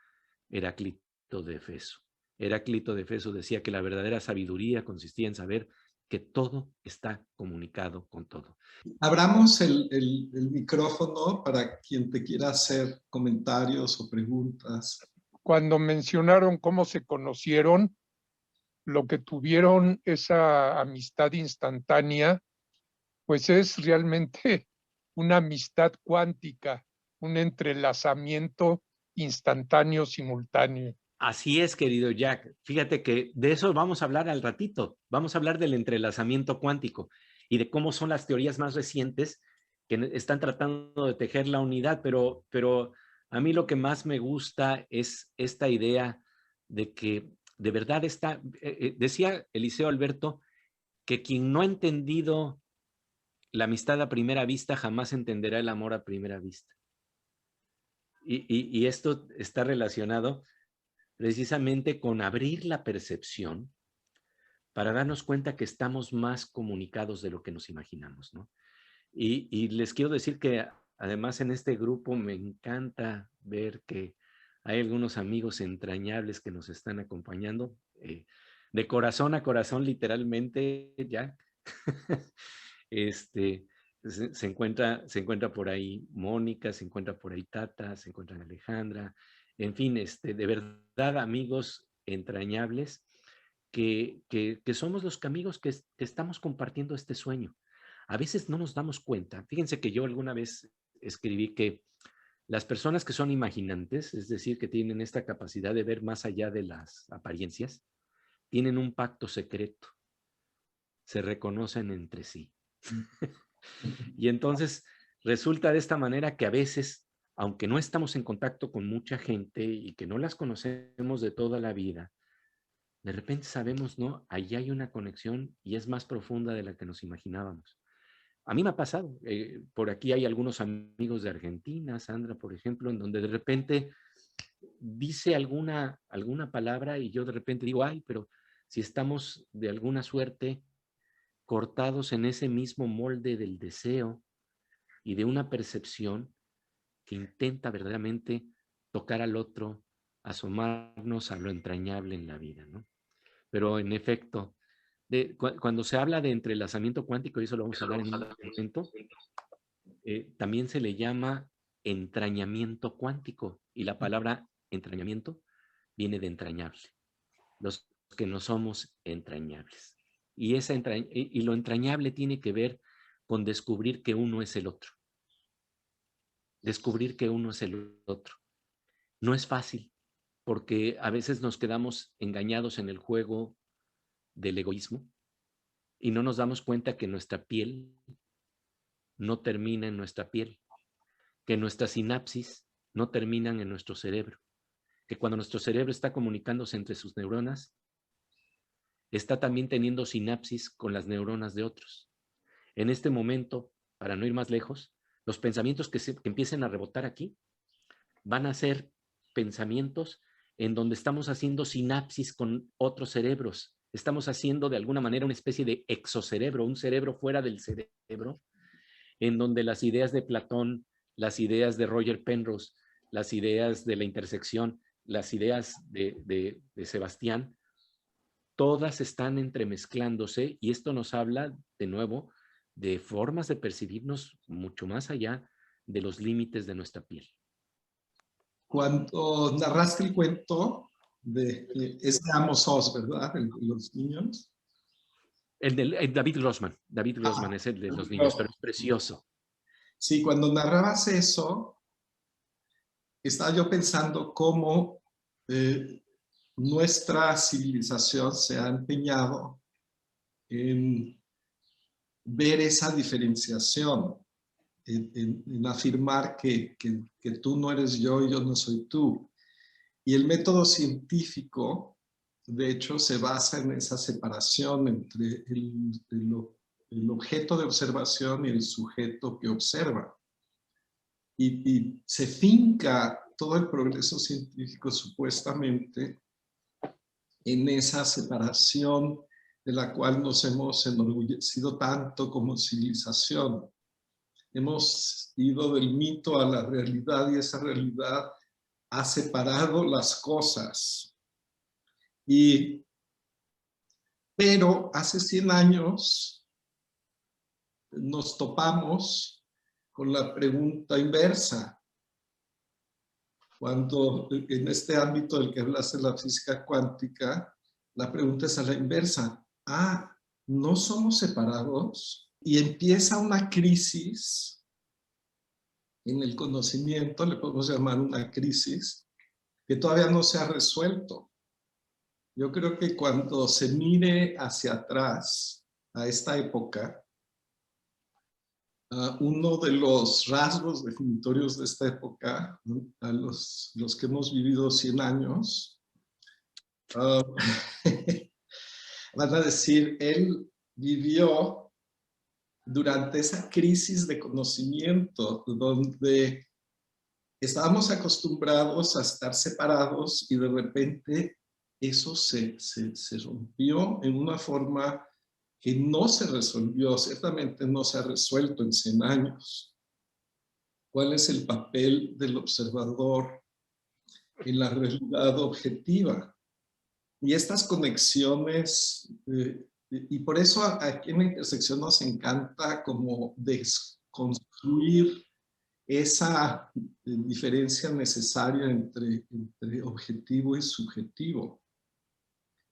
Heráclito de Éfeso. Heráclito de Éfeso decía que la verdadera sabiduría consistía en saber que todo está comunicado con todo. Abramos el micrófono para quien te quiera hacer comentarios o preguntas. Cuando mencionaron cómo se conocieron, lo que tuvieron esa amistad instantánea, pues es realmente una amistad cuántica, un entrelazamiento instantáneo, simultáneo. Así es, querido Jack. Fíjate que de eso vamos a hablar al ratito. Vamos a hablar del entrelazamiento cuántico y de cómo son las teorías más recientes que están tratando de tejer la unidad, pero a mí lo que más me gusta es esta idea de que de verdad está, decía Eliseo Alberto, que quien no ha entendido la amistad a primera vista jamás entenderá el amor a primera vista. Y esto está relacionado precisamente con abrir la percepción para darnos cuenta que estamos más comunicados de lo que nos imaginamos, ¿no? Y les quiero decir que además en este grupo me encanta ver que hay algunos amigos entrañables que nos están acompañando, de corazón a corazón, literalmente, ya. Se encuentra por ahí Mónica, se encuentra por ahí Tata, se encuentra Alejandra, en fin, de verdad amigos entrañables que somos los amigos que estamos compartiendo este sueño. A veces no nos damos cuenta. Fíjense que yo alguna vez escribí que las personas que son imaginantes, es decir, que tienen esta capacidad de ver más allá de las apariencias, tienen un pacto secreto. Se reconocen entre sí. Y entonces resulta de esta manera que a veces, aunque no estamos en contacto con mucha gente y que no las conocemos de toda la vida, de repente sabemos, ¿no? Allí hay una conexión y es más profunda de la que nos imaginábamos. A mí me ha pasado, por aquí hay algunos amigos de Argentina, Sandra, por ejemplo, en donde de repente dice alguna palabra y yo de repente digo, ay, pero si estamos de alguna suerte cortados en ese mismo molde del deseo y de una percepción que intenta verdaderamente tocar al otro, asomarnos a lo entrañable en la vida, ¿no? Pero en efecto, cuando se habla de entrelazamiento cuántico, y eso lo vamos a hablar en un momento, también se le llama entrañamiento cuántico, y la palabra entrañamiento viene de entrañable, los que no somos entrañables. Y lo entrañable tiene que ver con descubrir que uno es el otro. Descubrir que uno es el otro. No es fácil, porque a veces nos quedamos engañados en el juego del egoísmo y no nos damos cuenta que nuestra piel no termina en nuestra piel, que nuestras sinapsis no terminan en nuestro cerebro, que cuando nuestro cerebro está comunicándose entre sus neuronas, está también teniendo sinapsis con las neuronas de otros. En este momento, para no ir más lejos, los pensamientos que empiecen a rebotar aquí van a ser pensamientos en donde estamos haciendo sinapsis con otros cerebros. Estamos haciendo de alguna manera una especie de exocerebro, un cerebro fuera del cerebro, en donde las ideas de Platón, las ideas de Roger Penrose, las ideas de la intersección, las ideas de Sebastián, todas están entremezclándose y esto nos habla de nuevo de formas de percibirnos mucho más allá de los límites de nuestra piel. Cuando narraste el cuento es de Amos Oz, ¿verdad? El de los niños. El de David Grossman. David Grossman es el de los niños, pero es precioso. Sí, cuando narrabas eso, estaba yo pensando cómo nuestra civilización se ha empeñado en ver esa diferenciación, en afirmar que tú no eres yo y yo no soy tú. Y el método científico, de hecho, se basa en esa separación entre el objeto de observación y el sujeto que observa. Y se finca todo el progreso científico supuestamente en esa separación de la cual nos hemos enorgullecido tanto como civilización. Hemos ido del mito a la realidad y esa realidad ha separado las cosas. Pero hace 100 años nos topamos con la pregunta inversa. Cuando en este ámbito del que hablaste, la física cuántica, la pregunta es a la inversa. ¿No somos separados? Y empieza una crisis en el conocimiento, le podemos llamar una crisis, que todavía no se ha resuelto. Yo creo que cuando se mire hacia atrás a esta época, uno de los rasgos definitorios de esta época, a los que hemos vivido 100 años, van a decir, él vivió durante esa crisis de conocimiento, donde estábamos acostumbrados a estar separados y de repente eso se rompió en una forma que no se resolvió, ciertamente no se ha resuelto en 100 años. ¿Cuál es el papel del observador en la realidad objetiva? Y estas conexiones, y por eso aquí en la intersección nos encanta como desconstruir esa diferencia necesaria entre objetivo y subjetivo,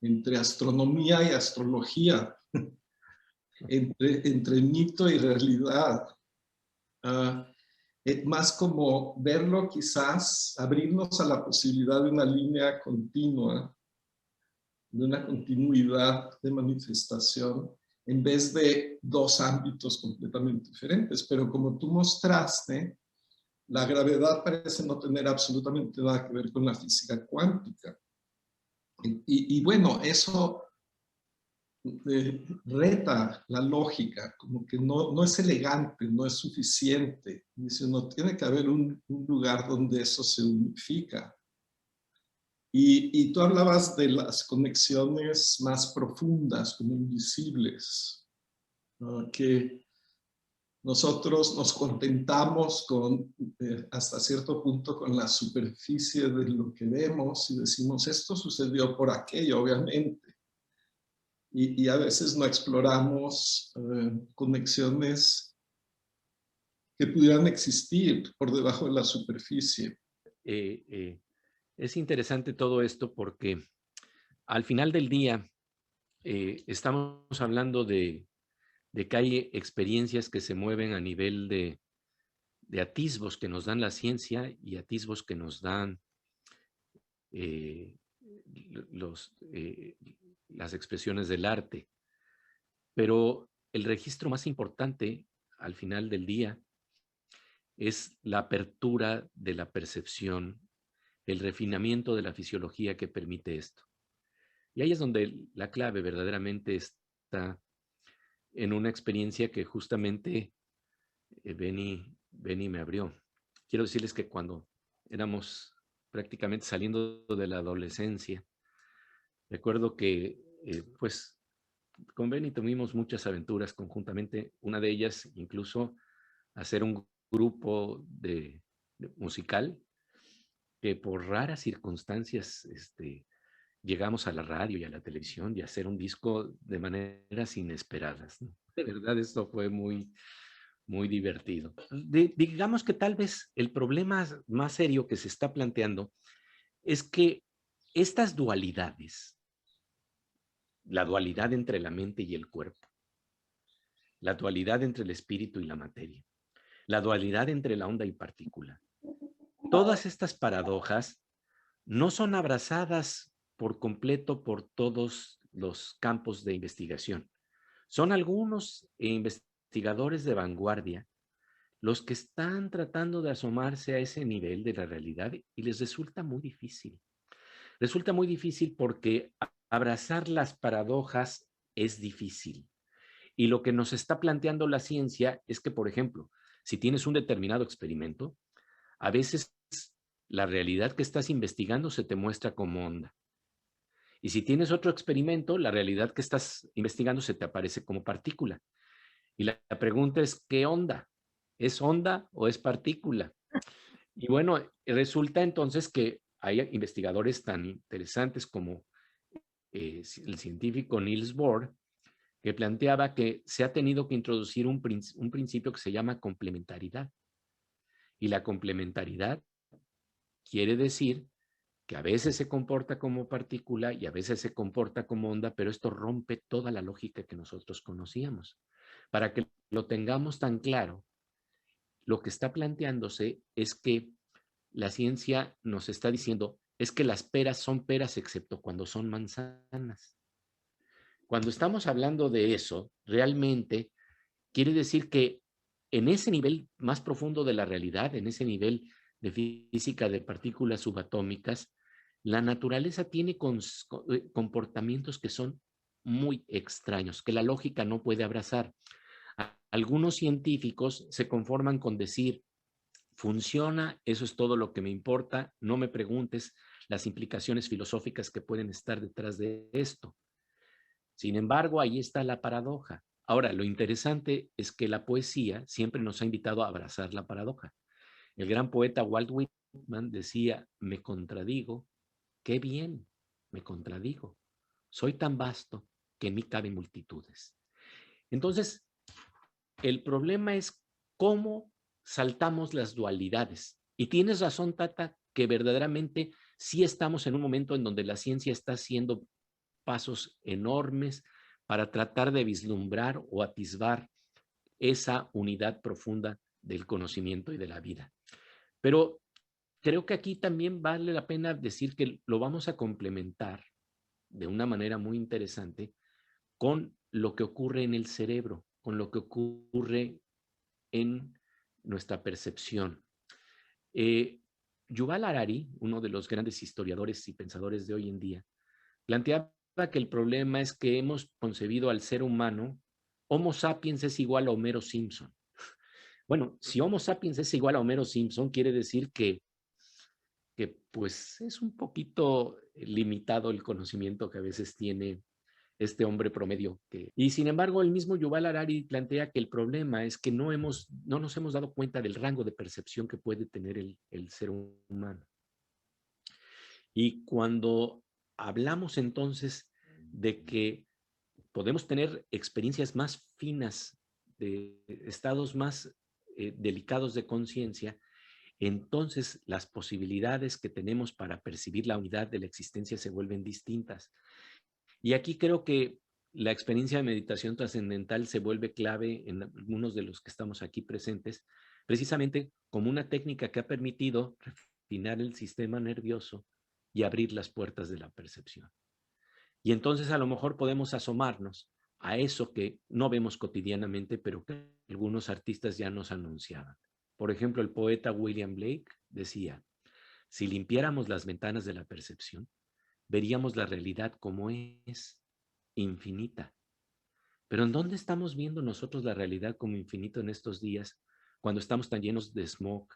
entre astronomía y astrología, entre mito y realidad. Más como verlo quizás, abrirnos a la posibilidad de una línea continua, de una continuidad de manifestación, en vez de dos ámbitos completamente diferentes. Pero como tú mostraste, la gravedad parece no tener absolutamente nada que ver con la física cuántica. Y bueno, eso reta la lógica, como que no es elegante, no es suficiente. Dice, no tiene que haber un lugar donde eso se unifica. Y tú hablabas de las conexiones más profundas, como invisibles, ¿no? Que nosotros nos contentamos con, hasta cierto punto, con la superficie de lo que vemos y decimos, esto sucedió por aquello, obviamente. Y a veces no exploramos conexiones que pudieran existir por debajo de la superficie. Es interesante todo esto porque al final del día estamos hablando de que hay experiencias que se mueven a nivel de atisbos que nos dan la ciencia y atisbos que nos dan las expresiones del arte. Pero el registro más importante al final del día es la apertura de la percepción, el refinamiento de la fisiología que permite esto. Y ahí es donde la clave verdaderamente está en una experiencia que justamente Benny me abrió. Quiero decirles que cuando éramos prácticamente saliendo de la adolescencia, recuerdo que pues con Benny tuvimos muchas aventuras conjuntamente, una de ellas incluso hacer un grupo musical que por raras circunstancias llegamos a la radio y a la televisión y a hacer un disco de maneras inesperadas, ¿no? De verdad, esto fue muy, muy divertido. Digamos que tal vez el problema más serio que se está planteando es que estas dualidades, la dualidad entre la mente y el cuerpo, la dualidad entre el espíritu y la materia, la dualidad entre la onda y partícula, todas estas paradojas no son abrazadas por completo por todos los campos de investigación. Son algunos investigadores de vanguardia los que están tratando de asomarse a ese nivel de la realidad y les resulta muy difícil. Resulta muy difícil porque abrazar las paradojas es difícil. Y lo que nos está planteando la ciencia es que, por ejemplo, si tienes un determinado experimento, a veces la realidad que estás investigando se te muestra como onda. Y si tienes otro experimento, la realidad que estás investigando se te aparece como partícula. Y la pregunta es, ¿qué onda? ¿Es onda o es partícula? Y bueno, resulta entonces que hay investigadores tan interesantes como el científico Niels Bohr, que planteaba que se ha tenido que introducir un principio que se llama complementariedad. Y la complementariedad quiere decir que a veces se comporta como partícula y a veces se comporta como onda, pero esto rompe toda la lógica que nosotros conocíamos. Para que lo tengamos tan claro, lo que está planteándose es que la ciencia nos está diciendo es que las peras son peras excepto cuando son manzanas. Cuando estamos hablando de eso, realmente quiere decir que en ese nivel más profundo de la realidad, en ese nivel de física de partículas subatómicas, la naturaleza tiene comportamientos que son muy extraños, que la lógica no puede abrazar. Algunos científicos se conforman con decir, funciona, eso es todo lo que me importa, no me preguntes las implicaciones filosóficas que pueden estar detrás de esto. Sin embargo, ahí está la paradoja. Ahora, lo interesante es que la poesía siempre nos ha invitado a abrazar la paradoja. El gran poeta Walt Whitman decía, me contradigo, qué bien, me contradigo. Soy tan vasto que en mí caben multitudes. Entonces, el problema es cómo saltamos las dualidades. Y tienes razón, Tata, que verdaderamente sí estamos en un momento en donde la ciencia está haciendo pasos enormes para tratar de vislumbrar o atisbar esa unidad profunda del conocimiento y de la vida. Pero creo que aquí también vale la pena decir que lo vamos a complementar de una manera muy interesante con lo que ocurre en el cerebro, con lo que ocurre en nuestra percepción. Yuval Harari, uno de los grandes historiadores y pensadores de hoy en día, planteaba que el problema es que hemos concebido al ser humano, Homo sapiens es igual a Homero Simpson. Bueno, si Homo sapiens es igual a Homero Simpson, quiere decir que pues es un poquito limitado el conocimiento que a veces tiene este hombre promedio. Y sin embargo, el mismo Yuval Harari plantea que el problema es que no nos hemos dado cuenta del rango de percepción que puede tener el ser humano. Y cuando hablamos entonces de que podemos tener experiencias más finas, de estados más delicados de conciencia, entonces las posibilidades que tenemos para percibir la unidad de la existencia se vuelven distintas. Y aquí creo que la experiencia de meditación trascendental se vuelve clave en algunos de los que estamos aquí presentes, precisamente como una técnica que ha permitido refinar el sistema nervioso y abrir las puertas de la percepción. Y entonces a lo mejor podemos asomarnos a eso que no vemos cotidianamente, pero que algunos artistas ya nos anunciaban. Por ejemplo, el poeta William Blake decía, si limpiáramos las ventanas de la percepción, veríamos la realidad como es, infinita. Pero ¿en dónde estamos viendo nosotros la realidad como infinito en estos días, cuando estamos tan llenos de smog,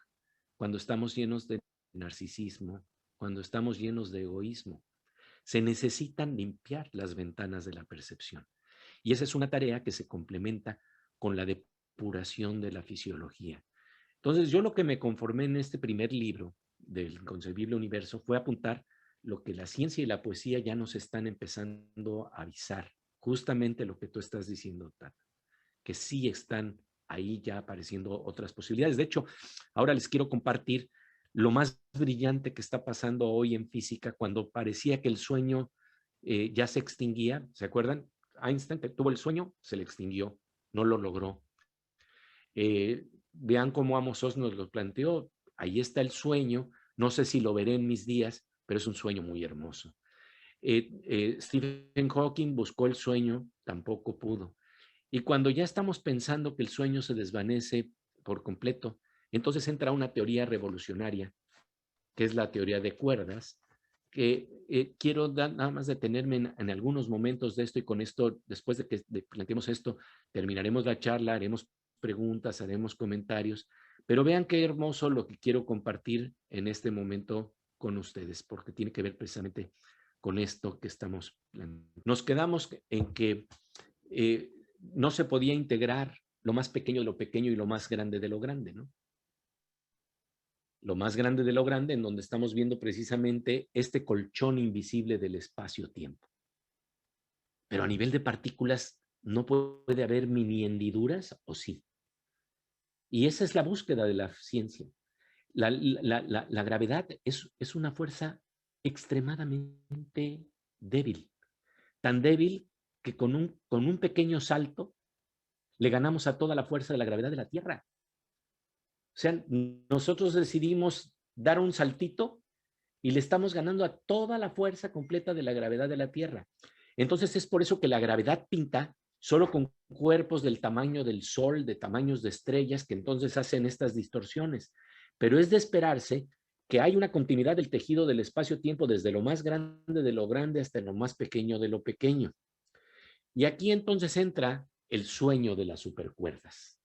cuando estamos llenos de narcisismo, cuando estamos llenos de egoísmo? Se necesitan limpiar las ventanas de la percepción. Y esa es una tarea que se complementa con la depuración de la fisiología. Entonces, yo lo que me conformé en este primer libro del Inconcebible Universo fue apuntar lo que la ciencia y la poesía ya nos están empezando a avisar. Justamente lo que tú estás diciendo, Tata, que sí están ahí ya apareciendo otras posibilidades. De hecho, ahora les quiero compartir lo más brillante que está pasando hoy en física, cuando parecía que el sueño ya se extinguía. ¿Se acuerdan? Einstein tuvo el sueño, se le extinguió, no lo logró. Vean cómo Amos Oz nos lo planteó. Ahí está el sueño, no sé si lo veré en mis días, pero es un sueño muy hermoso. Stephen Hawking buscó el sueño, tampoco pudo. Y cuando ya estamos pensando que el sueño se desvanece por completo, entonces entra una teoría revolucionaria, que es la teoría de cuerdas, que quiero nada más detenerme en algunos momentos de esto, y con esto, después de que planteemos esto, terminaremos la charla, haremos preguntas, haremos comentarios, pero vean qué hermoso lo que quiero compartir en este momento con ustedes, porque tiene que ver precisamente con esto que estamos planteando. Nos quedamos en que no se podía integrar lo más pequeño de lo pequeño y lo más grande de lo grande, ¿no? Lo más grande de lo grande, en donde estamos viendo precisamente este colchón invisible del espacio-tiempo. Pero a nivel de partículas, ¿no puede haber mini hendiduras o sí? Y esa es la búsqueda de la ciencia. La gravedad es una fuerza extremadamente débil. Tan débil que con un pequeño salto le ganamos a toda la fuerza de la gravedad de la Tierra. O sea, nosotros decidimos dar un saltito y le estamos ganando a toda la fuerza completa de la gravedad de la Tierra. Entonces es por eso que la gravedad pinta solo con cuerpos del tamaño del Sol, de tamaños de estrellas, que entonces hacen estas distorsiones. Pero es de esperarse que hay una continuidad del tejido del espacio-tiempo desde lo más grande de lo grande hasta lo más pequeño de lo pequeño. Y aquí entonces entra el sueño de las supercuerdas.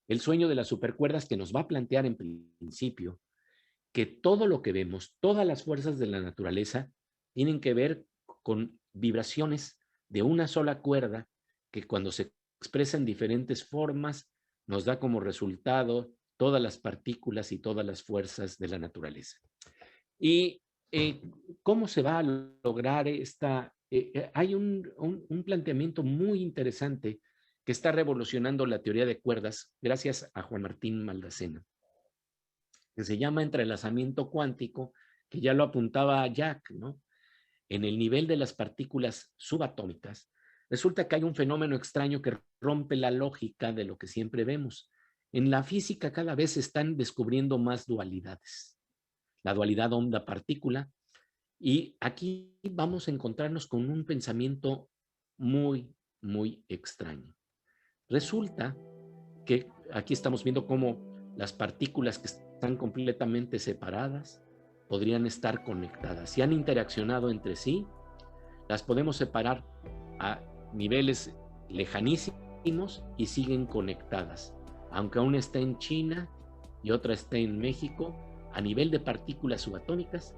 El sueño de las supercuerdas, que nos va a plantear en principio que todo lo que vemos, todas las fuerzas de la naturaleza, tienen que ver con vibraciones de una sola cuerda que cuando se expresa en diferentes formas nos da como resultado todas las partículas y todas las fuerzas de la naturaleza. ¿Y cómo se va a lograr esta? Hay un planteamiento muy interesante que está revolucionando la teoría de cuerdas gracias a Juan Martín Maldacena, que se llama entrelazamiento cuántico, que ya lo apuntaba Jack, ¿no? En el nivel de las partículas subatómicas, resulta que hay un fenómeno extraño que rompe la lógica de lo que siempre vemos. En la física cada vez se están descubriendo más dualidades. La dualidad onda-partícula. Y aquí vamos a encontrarnos con un pensamiento muy, muy extraño. Resulta que aquí estamos viendo cómo las partículas que están completamente separadas podrían estar conectadas. Si han interaccionado entre sí, las podemos separar a niveles lejanísimos y siguen conectadas. Aunque una esté en China y otra esté en México, a nivel de partículas subatómicas,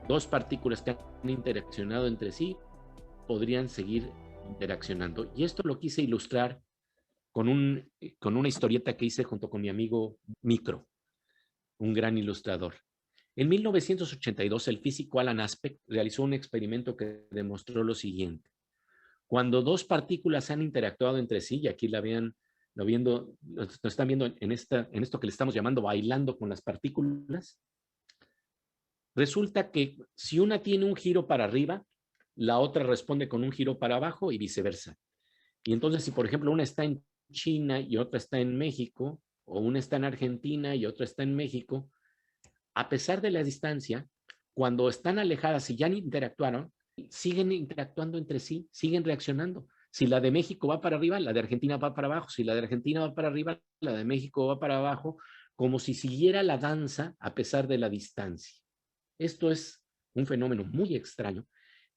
dos partículas que han interaccionado entre sí podrían seguir interaccionando. Y esto lo quise ilustrar con una historieta que hice junto con mi amigo Micro, un gran ilustrador. En 1982, el físico Alan Aspect realizó un experimento que demostró lo siguiente. Cuando dos partículas han interactuado entre sí, y aquí lo están viendo en esto que le estamos llamando bailando con las partículas, resulta que si una tiene un giro para arriba, la otra responde con un giro para abajo y viceversa. Y entonces, si por ejemplo una está en China y otra está en México, o una está en Argentina y otra está en México, a pesar de la distancia, cuando están alejadas y ya interactuaron, siguen interactuando entre sí, siguen reaccionando. Si la de México va para arriba, la de Argentina va para abajo. Si la de Argentina va para arriba, la de México va para abajo, como si siguiera la danza a pesar de la distancia. Esto es un fenómeno muy extraño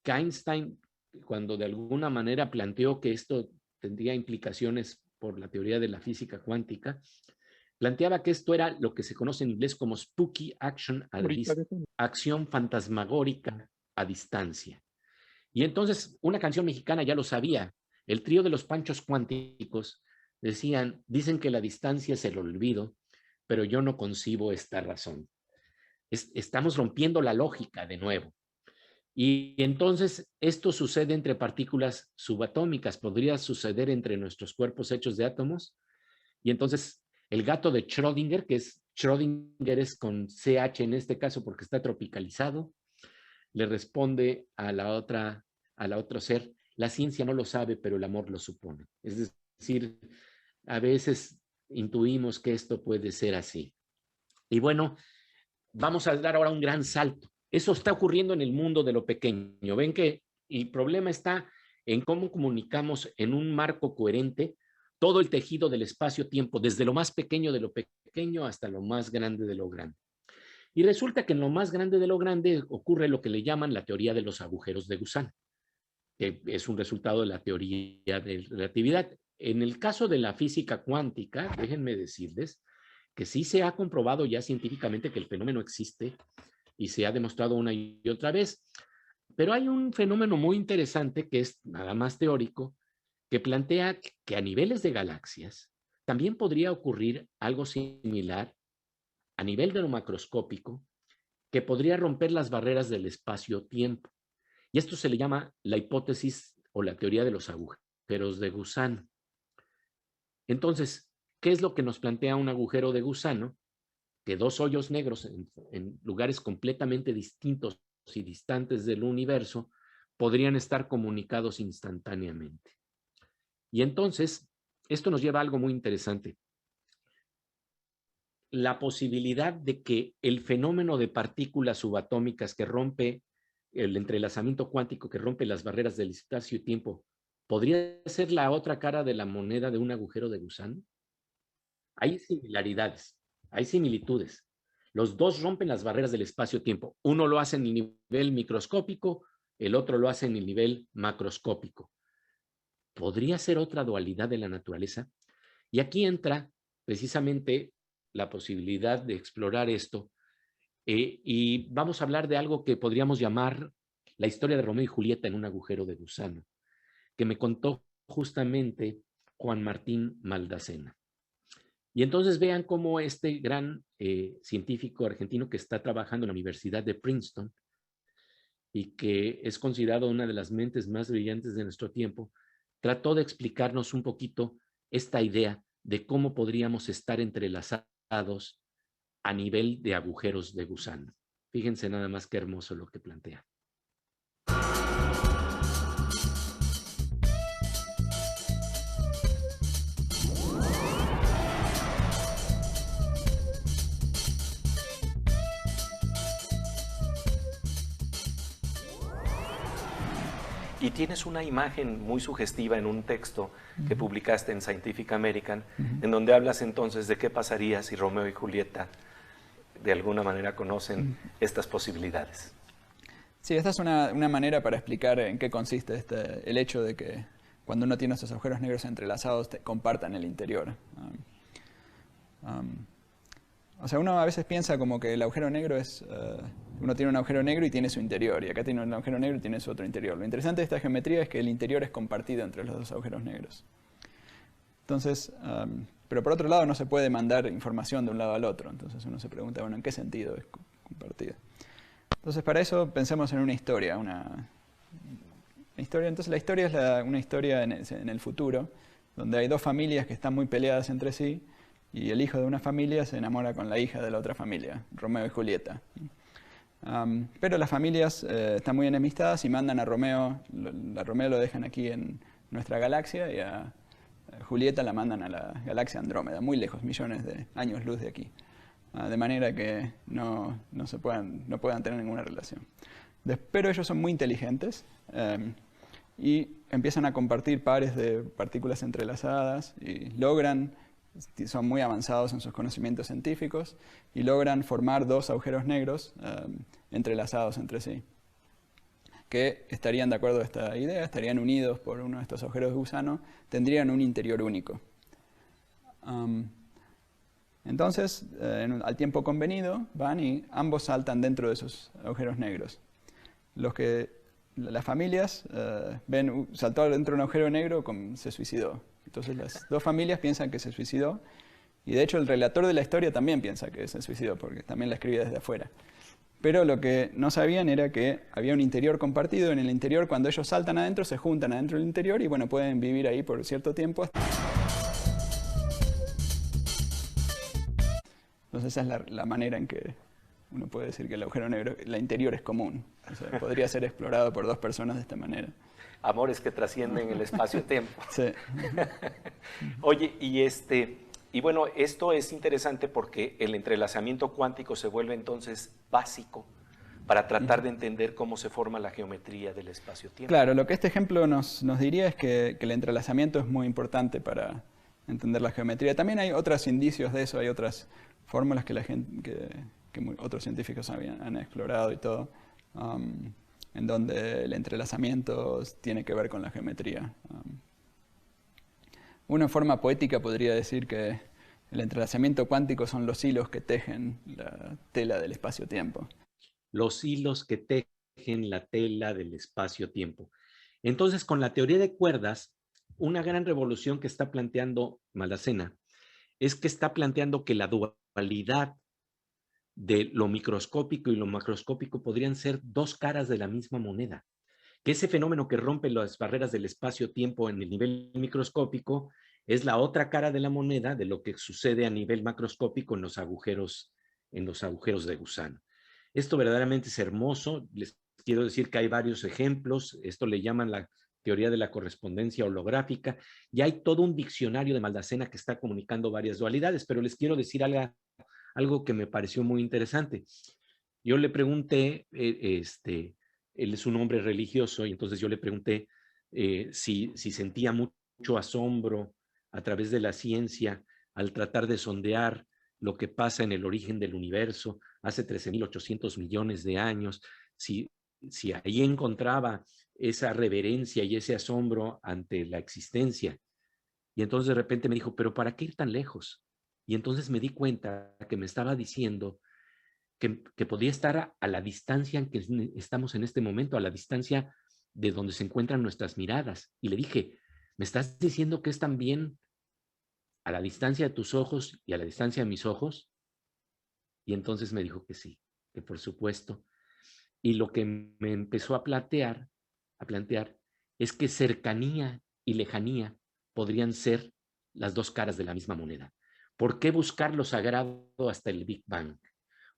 que Einstein, cuando de alguna manera planteó que esto tendría implicaciones por la teoría de la física cuántica, planteaba que esto era lo que se conoce en inglés como spooky action a distance, acción fantasmagórica a distancia. Y entonces una canción mexicana ya lo sabía. El trío de los Panchos Cuánticos dicen que la distancia es el olvido, pero yo no concibo esta razón. Estamos rompiendo la lógica de nuevo. Y entonces esto sucede entre partículas subatómicas. ¿Podría suceder entre nuestros cuerpos hechos de átomos? Y entonces el gato de Schrödinger, que es Schrödinger es con CH en este caso porque está tropicalizado, le responde a la otra ser, la ciencia no lo sabe, pero el amor lo supone. Es decir, a veces intuimos que esto puede ser así. Y bueno, vamos a dar ahora un gran salto. Eso está ocurriendo en el mundo de lo pequeño. Ven que el problema está en cómo comunicamos en un marco coherente todo el tejido del espacio-tiempo, desde lo más pequeño de lo pequeño hasta lo más grande de lo grande. Y resulta que en lo más grande de lo grande ocurre lo que le llaman la teoría de los agujeros de gusano, que es un resultado de la teoría de relatividad. En el caso de la física cuántica, déjenme decirles que sí se ha comprobado ya científicamente que el fenómeno existe y se ha demostrado una y otra vez. Pero hay un fenómeno muy interesante que es nada más teórico, que plantea que a niveles de galaxias también podría ocurrir algo similar a nivel de lo macroscópico, que podría romper las barreras del espacio-tiempo. Y esto se le llama la hipótesis o la teoría de los agujeros de gusano. Entonces, ¿qué es lo que nos plantea un agujero de gusano? Que dos hoyos negros en lugares completamente distintos y distantes del universo podrían estar comunicados instantáneamente. Y entonces, esto nos lleva a algo muy interesante. La posibilidad de que el fenómeno de partículas subatómicas que rompe el entrelazamiento cuántico, que rompe las barreras del espacio y tiempo, ¿podría ser la otra cara de la moneda de un agujero de gusano? Hay similaridades, hay similitudes. Los dos rompen las barreras del espacio-tiempo. Uno lo hace en el nivel microscópico, el otro lo hace en el nivel macroscópico. ¿Podría ser otra dualidad de la naturaleza? Y aquí entra precisamente la posibilidad de explorar esto. Y vamos a hablar de algo que podríamos llamar la historia de Romeo y Julieta en un agujero de gusano, que me contó justamente Juan Martín Maldacena. Y entonces vean cómo este gran científico argentino que está trabajando en la Universidad de Princeton y que es considerado una de las mentes más brillantes de nuestro tiempo, trató de explicarnos un poquito esta idea de cómo podríamos estar entrelazados a nivel de agujeros de gusano. Fíjense nada más qué hermoso lo que plantea. Y tienes una imagen muy sugestiva en un texto que publicaste en Scientific American, en donde hablas entonces de qué pasaría si Romeo y Julieta de alguna manera conocen estas posibilidades. Sí, esta es una manera para explicar en qué consiste el hecho de que cuando uno tiene estos agujeros negros entrelazados compartan el interior. O sea, uno a veces piensa como que el agujero negro es... uno tiene un agujero negro y tiene su interior, y acá tiene un agujero negro y tiene su otro interior. Lo interesante de esta geometría es que el interior es compartido entre los dos agujeros negros. Entonces, pero por otro lado no se puede mandar información de un lado al otro. Entonces uno se pregunta, bueno, ¿en qué sentido es compartida? Entonces para eso pensemos en una historia. Entonces la historia es una historia en el futuro, donde hay dos familias que están muy peleadas entre sí, y el hijo de una familia se enamora con la hija de la otra familia, Romeo y Julieta. Pero las familias están muy enemistadas y mandan a Romeo, a Romeo lo dejan aquí en nuestra galaxia y a Julieta la mandan a la galaxia Andrómeda, muy lejos, millones de años luz de aquí. De manera que no puedan tener ninguna relación. Pero ellos son muy inteligentes y empiezan a compartir pares de partículas entrelazadas y son muy avanzados en sus conocimientos científicos y logran formar dos agujeros negros entrelazados entre sí, que estarían, de acuerdo a esta idea, estarían unidos por uno de estos agujeros de gusano, tendrían un interior único. Entonces, al tiempo convenido, van y ambos saltan dentro de esos agujeros negros. Las familias saltó dentro de un agujero negro, se suicidó. Entonces las dos familias piensan que se suicidó, y de hecho el relator de la historia también piensa que se suicidó, porque también la escribía desde afuera. Pero lo que no sabían era que había un interior compartido. En el interior, cuando ellos saltan adentro, se juntan adentro del interior y bueno, pueden vivir ahí por cierto tiempo. Entonces esa es la manera en que uno puede decir que el agujero negro, la interior es común. O sea, podría ser explorado por dos personas de esta manera. Amores que trascienden el espacio-tiempo. Sí. Oye, y bueno, esto es interesante porque el entrelazamiento cuántico se vuelve entonces básico para tratar de entender cómo se forma la geometría del espacio-tiempo. Claro, lo que este ejemplo nos diría es que el entrelazamiento es muy importante para entender la geometría. También hay otros indicios de eso, hay otras fórmulas que la gente, que otros científicos han explorado y todo, en donde el entrelazamiento tiene que ver con la geometría. Una forma poética podría decir que el entrelazamiento cuántico son los hilos que tejen la tela del espacio-tiempo. Los hilos que tejen la tela del espacio-tiempo. Entonces, con la teoría de cuerdas, una gran revolución que está planteando Maldassena es que está planteando que la dualidad de lo microscópico y lo macroscópico podrían ser dos caras de la misma moneda. Que ese fenómeno que rompe las barreras del espacio-tiempo en el nivel microscópico es la otra cara de la moneda de lo que sucede a nivel macroscópico en los agujeros de gusano. Esto verdaderamente es hermoso. Les quiero decir que hay varios ejemplos. Esto le llaman la teoría de la correspondencia holográfica. Y hay todo un diccionario de Maldassena que está comunicando varias dualidades, pero les quiero decir algo que me pareció muy interesante. Yo le pregunté, él es un hombre religioso, y entonces yo le pregunté si sentía mucho asombro a través de la ciencia al tratar de sondear lo que pasa en el origen del universo hace 13.800 millones de años, si ahí encontraba esa reverencia y ese asombro ante la existencia. Y entonces de repente me dijo, ¿pero para qué ir tan lejos? Y entonces me di cuenta que me estaba diciendo que podía estar a la distancia en que estamos en este momento, a la distancia de donde se encuentran nuestras miradas. Y le dije, ¿me estás diciendo que es también a la distancia de tus ojos y a la distancia de mis ojos? Y entonces me dijo que sí, que por supuesto. Y lo que me empezó a plantear es que cercanía y lejanía podrían ser las dos caras de la misma moneda. ¿Por qué buscar lo sagrado hasta el Big Bang?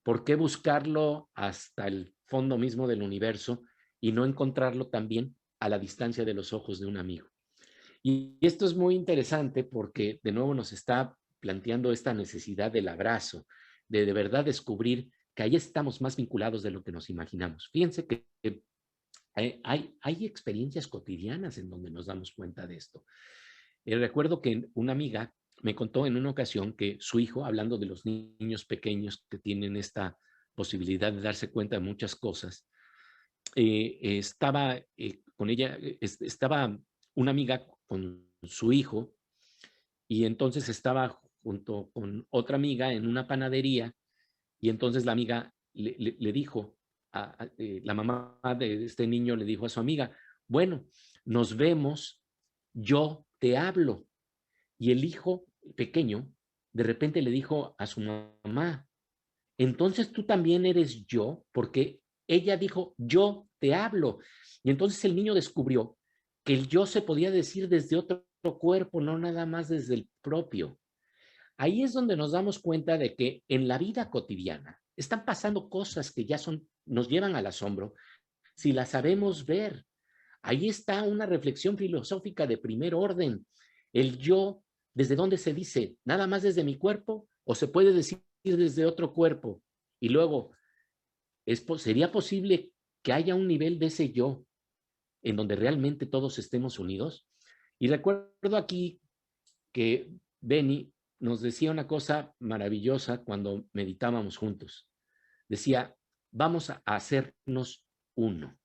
¿Por qué buscarlo hasta el fondo mismo del universo y no encontrarlo también a la distancia de los ojos de un amigo? Y esto es muy interesante porque de nuevo nos está planteando esta necesidad del abrazo, de verdad descubrir que ahí estamos más vinculados de lo que nos imaginamos. Fíjense que hay experiencias cotidianas en donde nos damos cuenta de esto. Recuerdo que una amiga me contó en una ocasión que su hijo, hablando de los niños pequeños que tienen esta posibilidad de darse cuenta de muchas cosas, estaba con ella, estaba una amiga con su hijo y entonces estaba junto con otra amiga en una panadería y entonces la amiga le dijo, la mamá de este niño le dijo a su amiga, bueno, nos vemos, yo te hablo. Y el hijo pequeño de repente le dijo a su mamá, entonces tú también eres yo, porque ella dijo, yo te hablo. Y entonces el niño descubrió que el yo se podía decir desde otro cuerpo, no nada más desde el propio. Ahí es donde nos damos cuenta de que en la vida cotidiana están pasando cosas que ya nos llevan al asombro si las sabemos ver. Ahí está una reflexión filosófica de primer orden. El yo, ¿desde dónde se dice? ¿Nada más desde mi cuerpo? ¿O se puede decir desde otro cuerpo? Y luego, ¿sería posible que haya un nivel de ese yo en donde realmente todos estemos unidos? Y recuerdo aquí que Benny nos decía una cosa maravillosa cuando meditábamos juntos. Decía, vamos a hacernos uno.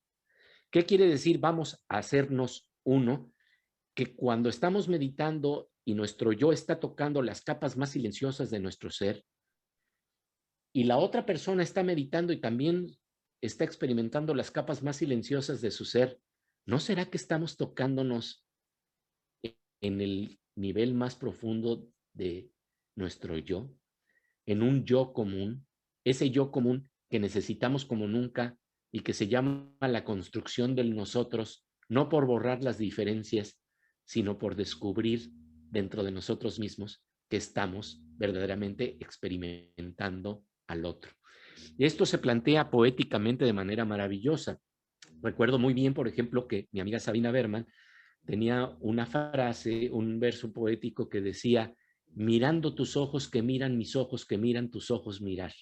¿Qué quiere decir vamos a hacernos uno? Que cuando estamos meditando y nuestro yo está tocando las capas más silenciosas de nuestro ser y la otra persona está meditando y también está experimentando las capas más silenciosas de su ser, ¿no será que estamos tocándonos en el nivel más profundo de nuestro yo? En un yo común, ese yo común que necesitamos como nunca y que se llama la construcción del nosotros, no por borrar las diferencias, sino por descubrir dentro de nosotros mismos que estamos verdaderamente experimentando al otro. Y esto se plantea poéticamente de manera maravillosa. Recuerdo muy bien, por ejemplo, que mi amiga Sabina Berman tenía una frase, un verso poético que decía: mirando tus ojos que miran mis ojos, que miran tus ojos mirar.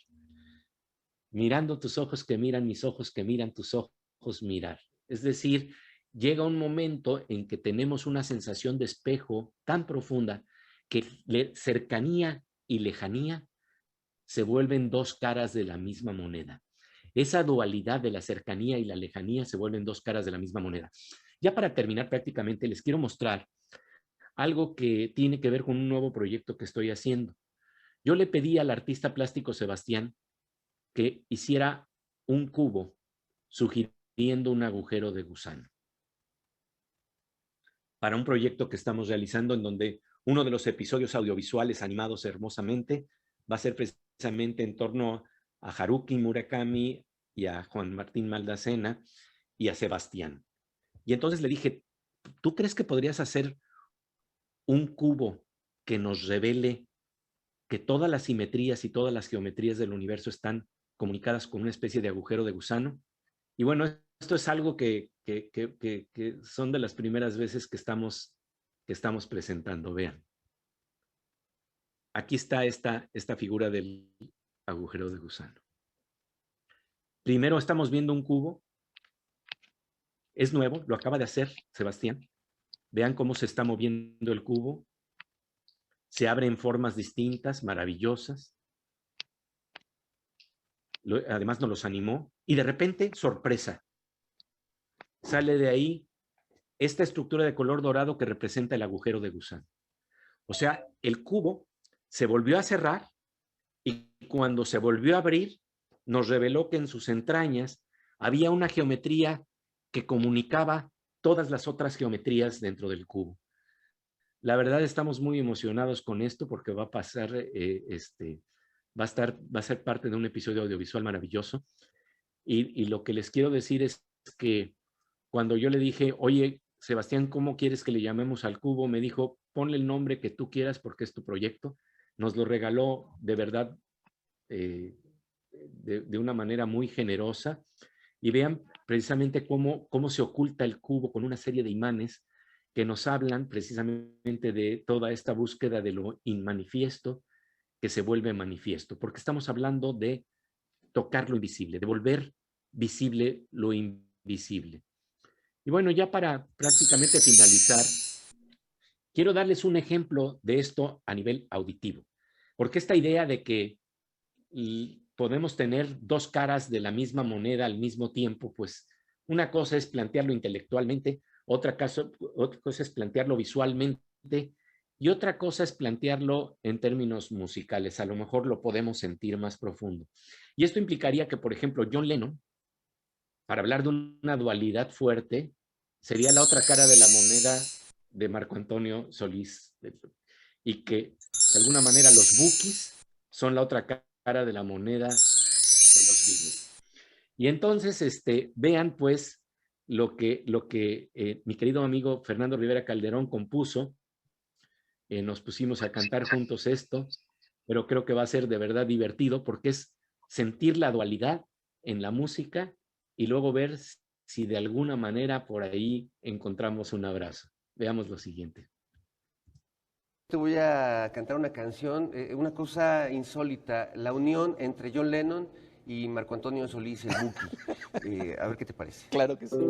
Mirando tus ojos que miran mis ojos, que miran tus ojos mirar. Es decir, llega un momento en que tenemos una sensación de espejo tan profunda que cercanía y lejanía se vuelven dos caras de la misma moneda. Esa dualidad de la cercanía y la lejanía se vuelven dos caras de la misma moneda. Ya para terminar prácticamente les quiero mostrar algo que tiene que ver con un nuevo proyecto que estoy haciendo. Yo le pedí al artista plástico Sebastián que hiciera un cubo sugiriendo un agujero de gusano para un proyecto que estamos realizando en donde uno de los episodios audiovisuales animados hermosamente va a ser precisamente en torno a Haruki Murakami y a Juan Martín Maldacena y a Sebastián. Y entonces le dije, ¿tú crees que podrías hacer un cubo que nos revele que todas las simetrías y todas las geometrías del universo están comunicadas con una especie de agujero de gusano? Y bueno, esto es algo que son de las primeras veces que estamos presentando. Vean. Aquí está esta figura del agujero de gusano. Primero estamos viendo un cubo. Es nuevo, lo acaba de hacer Sebastián. Vean cómo se está moviendo el cubo. Se abre en formas distintas, maravillosas. Además nos los animó. Y de repente, sorpresa. Sale de ahí esta estructura de color dorado que representa el agujero de gusano. O sea, el cubo se volvió a cerrar y cuando se volvió a abrir, nos reveló que en sus entrañas había una geometría que comunicaba todas las otras geometrías dentro del cubo. La verdad estamos muy emocionados con esto porque va a pasar, va a ser parte de un episodio audiovisual maravilloso. Y lo que les quiero decir es que cuando yo le dije, oye, Sebastián, ¿cómo quieres que le llamemos al cubo? Me dijo, ponle el nombre que tú quieras porque es tu proyecto. Nos lo regaló de verdad de una manera muy generosa. Y vean precisamente cómo se oculta el cubo con una serie de imanes que nos hablan precisamente de toda esta búsqueda de lo inmanifiesto que se vuelve manifiesto, porque estamos hablando de tocar lo invisible, de volver visible lo invisible. Y bueno, ya para prácticamente finalizar, quiero darles un ejemplo de esto a nivel auditivo, porque esta idea de que podemos tener dos caras de la misma moneda al mismo tiempo, pues una cosa es plantearlo intelectualmente, otra cosa es plantearlo visualmente y otra cosa es plantearlo en términos musicales. A lo mejor lo podemos sentir más profundo. Y esto implicaría que, por ejemplo, John Lennon, para hablar de una dualidad fuerte, sería la otra cara de la moneda de Marco Antonio Solís. Y que, de alguna manera, los Bukis son la otra cara de la moneda de los Beatles. Y entonces, vean, pues, lo que mi querido amigo Fernando Rivera Calderón compuso. Nos pusimos a cantar juntos esto, pero creo que va a ser de verdad divertido porque es sentir la dualidad en la música y luego ver si de alguna manera por ahí encontramos un abrazo. Veamos lo siguiente. Te voy a cantar una canción, una cosa insólita, la unión entre John Lennon y Marco Antonio Solís, el Buki. A ver qué te parece. Claro que sí. Es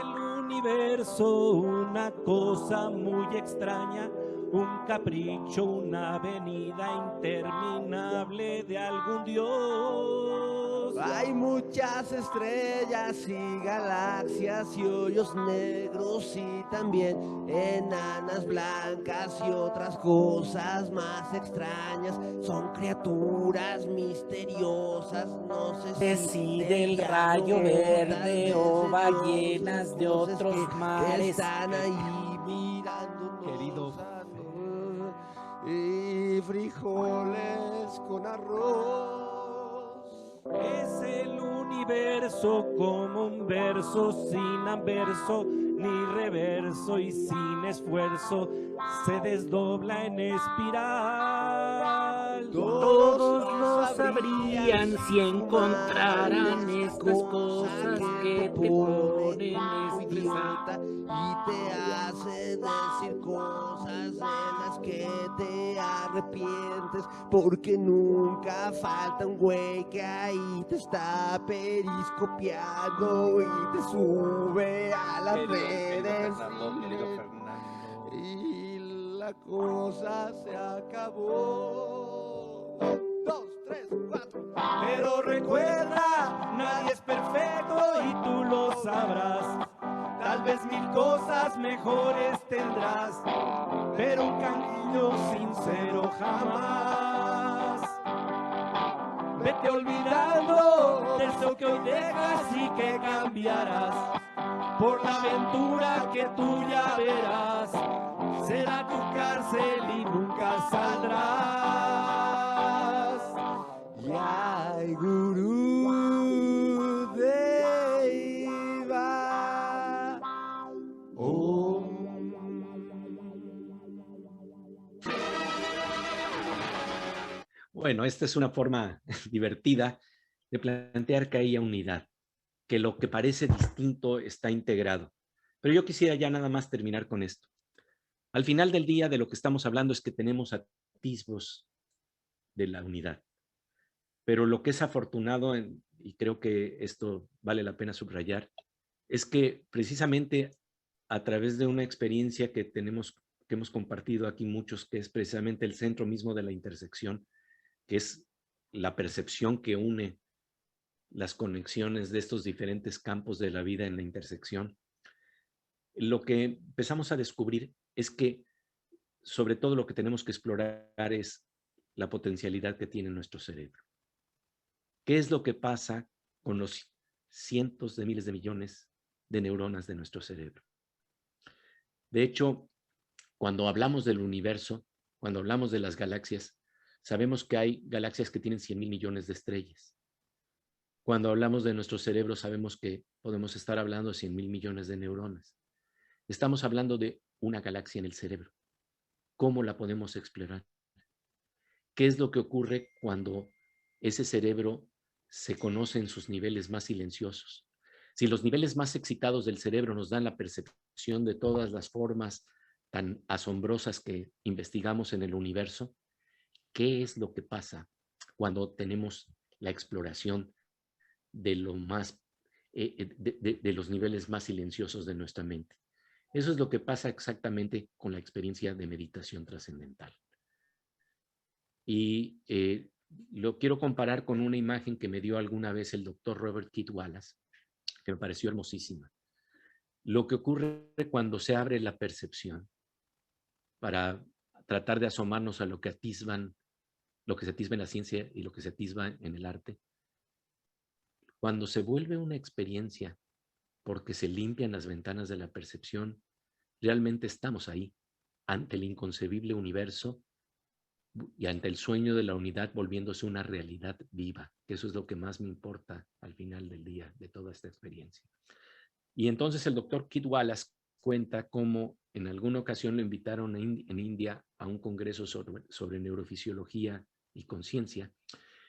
el universo una cosa muy extraña, un capricho, una avenida interminable de algún dios. Hay muchas estrellas y galaxias y hoyos negros y también enanas blancas y otras cosas más extrañas. Son criaturas misteriosas, no sé si del rayo verde o ballenas de otros mares. Están ahí mirando, querido. Y frijoles con arroz. Es el universo universo como un verso sin anverso ni reverso y sin esfuerzo se desdobla en espiral. Todos lo sabrían si encontraran estas cosas que te ponen estresada y te hacen decir cosas de las que te arrepientes, porque nunca falta un güey que ahí te está periscopiando y te sube a las redes. Y la cosa se acabó. 1, 2, 3, 4. Pero recuerda, nadie es perfecto y tú lo sabrás. Tal vez 1000 cosas mejores tendrás, pero un cariño sincero jamás. Vete olvidando de eso que hoy dejas y que cambiarás por la aventura que tú ya verás. Será tu cárcel y nunca saldrás. Y ay, gurú de Iba. Bueno, esta es una forma divertida de plantear que haya unidad, que lo que parece distinto está integrado. Pero yo quisiera ya nada más terminar con esto. Al final del día, de lo que estamos hablando es que tenemos atisbos de la unidad. Pero lo que es afortunado, y creo que esto vale la pena subrayar, es que precisamente a través de una experiencia que hemos compartido aquí muchos, que es precisamente el centro mismo de la intersección, que es la percepción que une las conexiones de estos diferentes campos de la vida en la intersección. Lo que empezamos a descubrir es que sobre todo lo que tenemos que explorar es la potencialidad que tiene nuestro cerebro. ¿Qué es lo que pasa con los cientos de miles de millones de neuronas de nuestro cerebro? De hecho, cuando hablamos del universo, cuando hablamos de las galaxias, sabemos que hay galaxias que tienen 100,000 millones de estrellas. Cuando hablamos de nuestro cerebro, sabemos que podemos estar hablando de 100,000 millones de neuronas. Estamos hablando de una galaxia en el cerebro. ¿Cómo la podemos explorar? ¿Qué es lo que ocurre cuando ese cerebro se conoce en sus niveles más silenciosos? Si los niveles más excitados del cerebro nos dan la percepción de todas las formas tan asombrosas que investigamos en el universo, ¿qué es lo que pasa cuando tenemos la exploración de los niveles más silenciosos de nuestra mente? Eso es lo que pasa exactamente con la experiencia de meditación trascendental. Y lo quiero comparar con una imagen que me dio alguna vez el doctor Robert Keith Wallace, que me pareció hermosísima. Lo que ocurre cuando se abre la percepción para tratar de asomarnos a lo que se atisba en la ciencia y lo que se atisba en el arte. Cuando se vuelve una experiencia porque se limpian las ventanas de la percepción, realmente estamos ahí, ante el inconcebible universo y ante el sueño de la unidad volviéndose una realidad viva, que eso es lo que más me importa al final del día de toda esta experiencia. Y entonces el doctor Keith Wallace cuenta cómo en alguna ocasión lo invitaron en India a un congreso sobre neurofisiología y conciencia.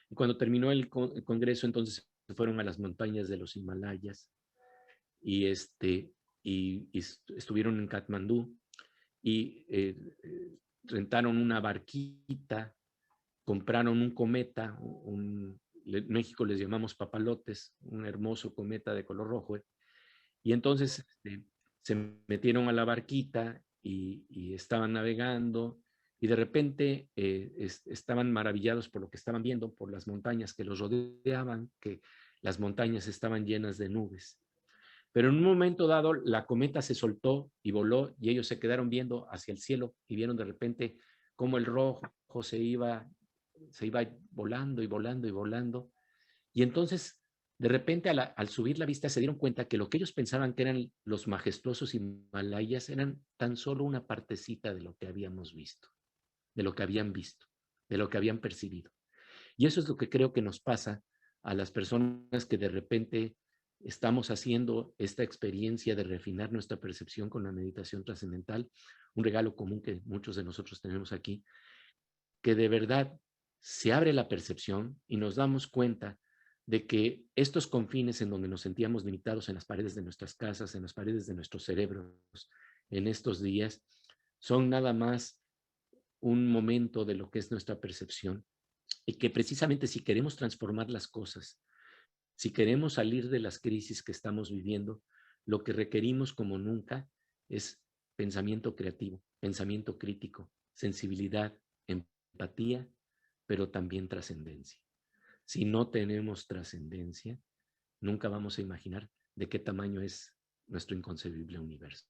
Y cuando terminó el congreso, entonces se fueron a las montañas de los Himalayas y estuvieron en Katmandú y rentaron una barquita, compraron un cometa, en México les llamamos papalotes, un hermoso cometa de color rojo, y entonces se metieron a la barquita y estaban navegando y de repente estaban maravillados por lo que estaban viendo, por las montañas que los rodeaban, que las montañas estaban llenas de nubes. Pero en un momento dado la cometa se soltó y voló y ellos se quedaron viendo hacia el cielo y vieron de repente cómo el rojo se iba volando y volando y volando. Y entonces de repente al subir la vista se dieron cuenta que lo que ellos pensaban que eran los majestuosos Himalayas eran tan solo una partecita de lo que habíamos visto, de lo que habían visto, de lo que habían percibido. Y eso es lo que creo que nos pasa a las personas que de repente estamos haciendo esta experiencia de refinar nuestra percepción con la meditación trascendental, un regalo común que muchos de nosotros tenemos aquí, que de verdad se abre la percepción y nos damos cuenta de que estos confines en donde nos sentíamos limitados en las paredes de nuestras casas, en las paredes de nuestros cerebros, en estos días, son nada más un momento de lo que es nuestra percepción, y que precisamente si queremos transformar las cosas, si queremos salir de las crisis que estamos viviendo, lo que requerimos como nunca es pensamiento creativo, pensamiento crítico, sensibilidad, empatía, pero también trascendencia. Si no tenemos trascendencia, nunca vamos a imaginar de qué tamaño es nuestro inconcebible universo.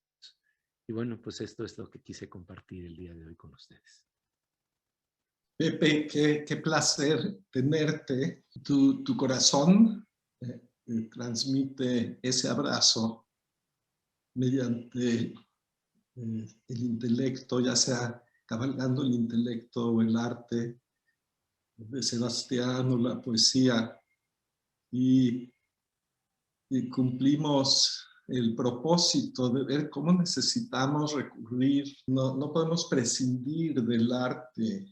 Y bueno, pues esto es lo que quise compartir el día de hoy con ustedes. Pepe, qué placer tenerte. Tu corazón transmite ese abrazo mediante el intelecto, ya sea cabalgando el intelecto o el arte de Sebastián o la poesía, y cumplimos el propósito de ver cómo necesitamos recurrir, no podemos prescindir del arte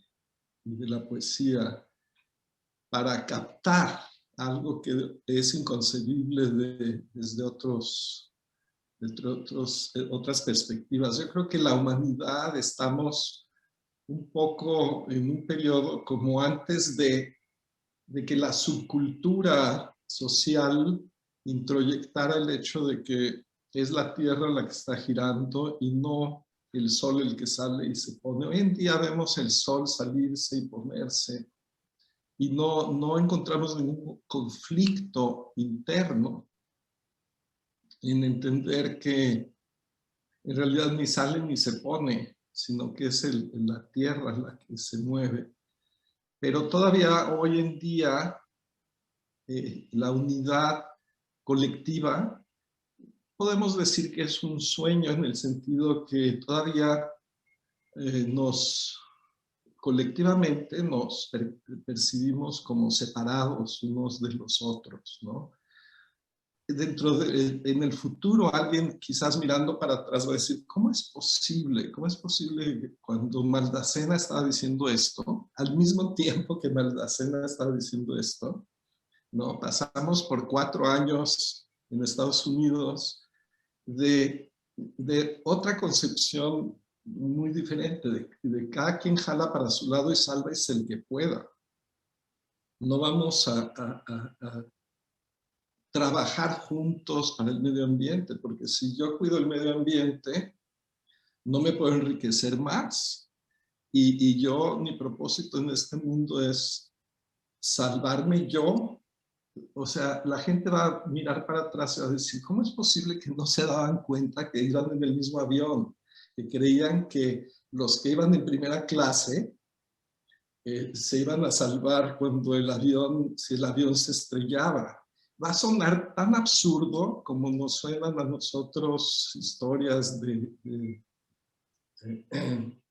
y de la poesía para captar algo que es inconcebible desde otras perspectivas. Yo creo que la humanidad estamos un poco en un periodo como antes de que la subcultura social introyectara el hecho de que es la Tierra la que está girando y no el Sol el que sale y se pone. Hoy en día vemos el Sol salirse y ponerse y no encontramos ningún conflicto interno en entender que en realidad ni sale ni se pone, sino que es la Tierra la que se mueve. Pero todavía hoy en día la unidad colectiva, podemos decir que es un sueño en el sentido que todavía colectivamente nos percibimos como separados unos de los otros, ¿no? En el futuro alguien quizás mirando para atrás va a decir, ¿cómo es posible? ¿Cómo es posible que cuando Maldacena estaba diciendo esto, al mismo tiempo que Maldacena estaba diciendo esto, ¿no? Pasamos por 4 años en Estados Unidos de otra concepción muy diferente, de cada quien jala para su lado y sálvese el que pueda. No vamos a trabajar juntos para el medio ambiente, porque si yo cuido el medio ambiente, no me puedo enriquecer más. Y mi propósito en este mundo es salvarme yo. O sea, la gente va a mirar para atrás y va a decir, ¿cómo es posible que no se daban cuenta que iban en el mismo avión? Que creían que los que iban en primera clase se iban a salvar cuando si el avión se estrellaba. Va a sonar tan absurdo como nos suenan a nosotros historias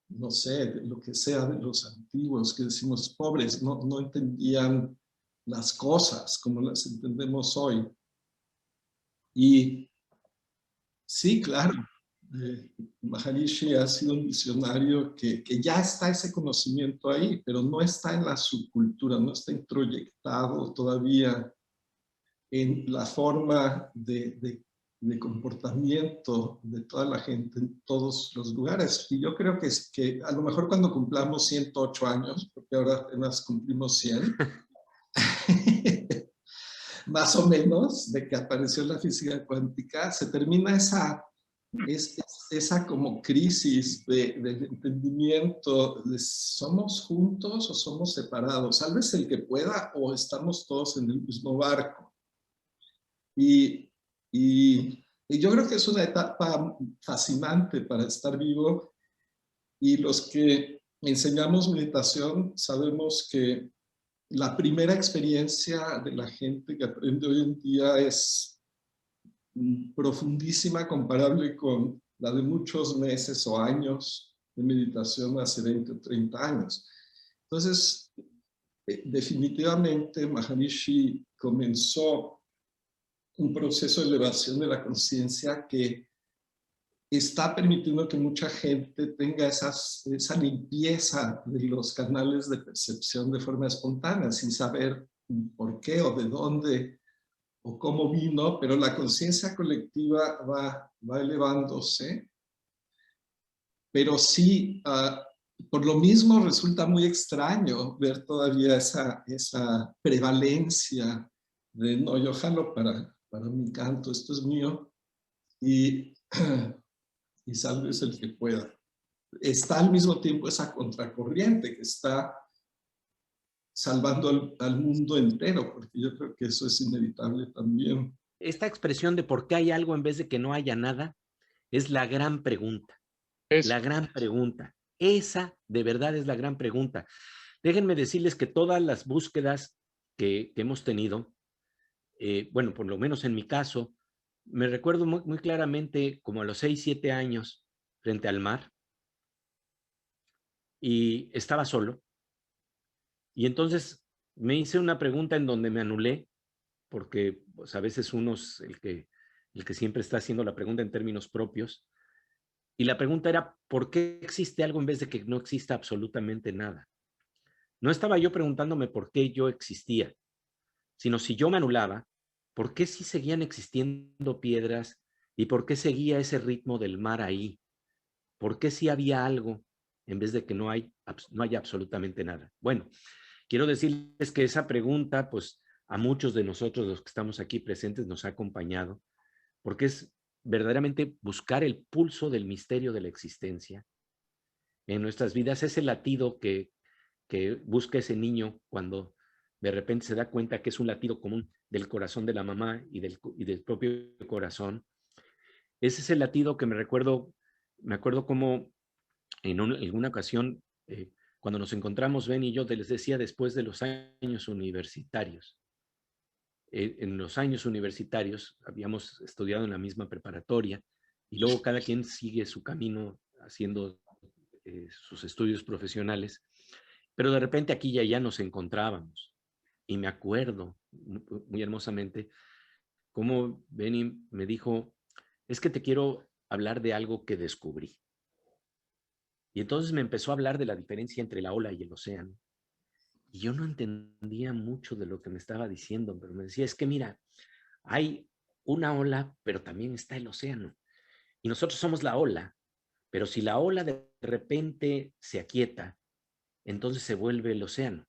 no sé, de lo que sea de los antiguos, que decimos pobres, no entendían las cosas como las entendemos hoy. Y sí, claro, Maharishi ha sido un visionario que ya está ese conocimiento ahí, pero no está en la subcultura, no está introyectado todavía en la forma de comportamiento de toda la gente en todos los lugares. Y yo creo que a lo mejor cuando cumplamos 108 años, porque ahora apenas cumplimos 100, más o menos, de que apareció la física cuántica, se termina esa como crisis del entendimiento de somos juntos o somos separados, sálvese el que pueda o estamos todos en el mismo barco. Y yo creo que es una etapa fascinante para estar vivo, y los que enseñamos meditación sabemos que la primera experiencia de la gente que aprende hoy en día es profundísima, comparable con la de muchos meses o años de meditación hace 20 o 30 años. Entonces, definitivamente Maharishi comenzó un proceso de elevación de la conciencia que está permitiendo que mucha gente tenga esa limpieza de los canales de percepción de forma espontánea, sin saber por qué o de dónde o cómo vino, pero la conciencia colectiva va elevándose. Pero sí, por lo mismo resulta muy extraño ver todavía esa prevalencia de no, yo jalo para mi canto, esto es mío, y salves el que pueda. Está al mismo tiempo esa contracorriente que está salvando al mundo entero, porque yo creo que eso es inevitable también. Esta expresión de por qué hay algo en vez de que no haya nada es la gran pregunta. La gran pregunta. Esa de verdad es la gran pregunta. Déjenme decirles que todas las búsquedas que hemos tenido, bueno, por lo menos en mi caso, me recuerdo muy claramente como a los 6, 7 años frente al mar y estaba solo. Y entonces me hice una pregunta en donde me anulé, porque pues, a veces uno es el que siempre está haciendo la pregunta en términos propios. Y la pregunta era, ¿por qué existe algo en vez de que no exista absolutamente nada? No estaba yo preguntándome por qué yo existía, sino si yo me anulaba, ¿por qué sí seguían existiendo piedras y por qué seguía ese ritmo del mar ahí? ¿Por qué sí había algo en vez de que no haya absolutamente nada? Bueno, quiero decirles que esa pregunta, pues a muchos de nosotros, los que estamos aquí presentes, nos ha acompañado, porque es verdaderamente buscar el pulso del misterio de la existencia en nuestras vidas, ese latido que busca ese niño cuando de repente se da cuenta que es un latido común del corazón de la mamá y del propio corazón. Es ese latido que me acuerdo como en alguna ocasión, cuando nos encontramos Ben y yo, les decía después de los años universitarios. En los años universitarios habíamos estudiado en la misma preparatoria y luego cada quien sigue su camino haciendo sus estudios profesionales, pero de repente aquí y allá nos encontrábamos y me acuerdo muy hermosamente cómo Benny me dijo, es que te quiero hablar de algo que descubrí. Y entonces me empezó a hablar de la diferencia entre la ola y el océano. Y yo no entendía mucho de lo que me estaba diciendo, pero me decía, es que mira, hay una ola, pero también está el océano. Y nosotros somos la ola, pero si la ola de repente se aquieta, entonces se vuelve el océano.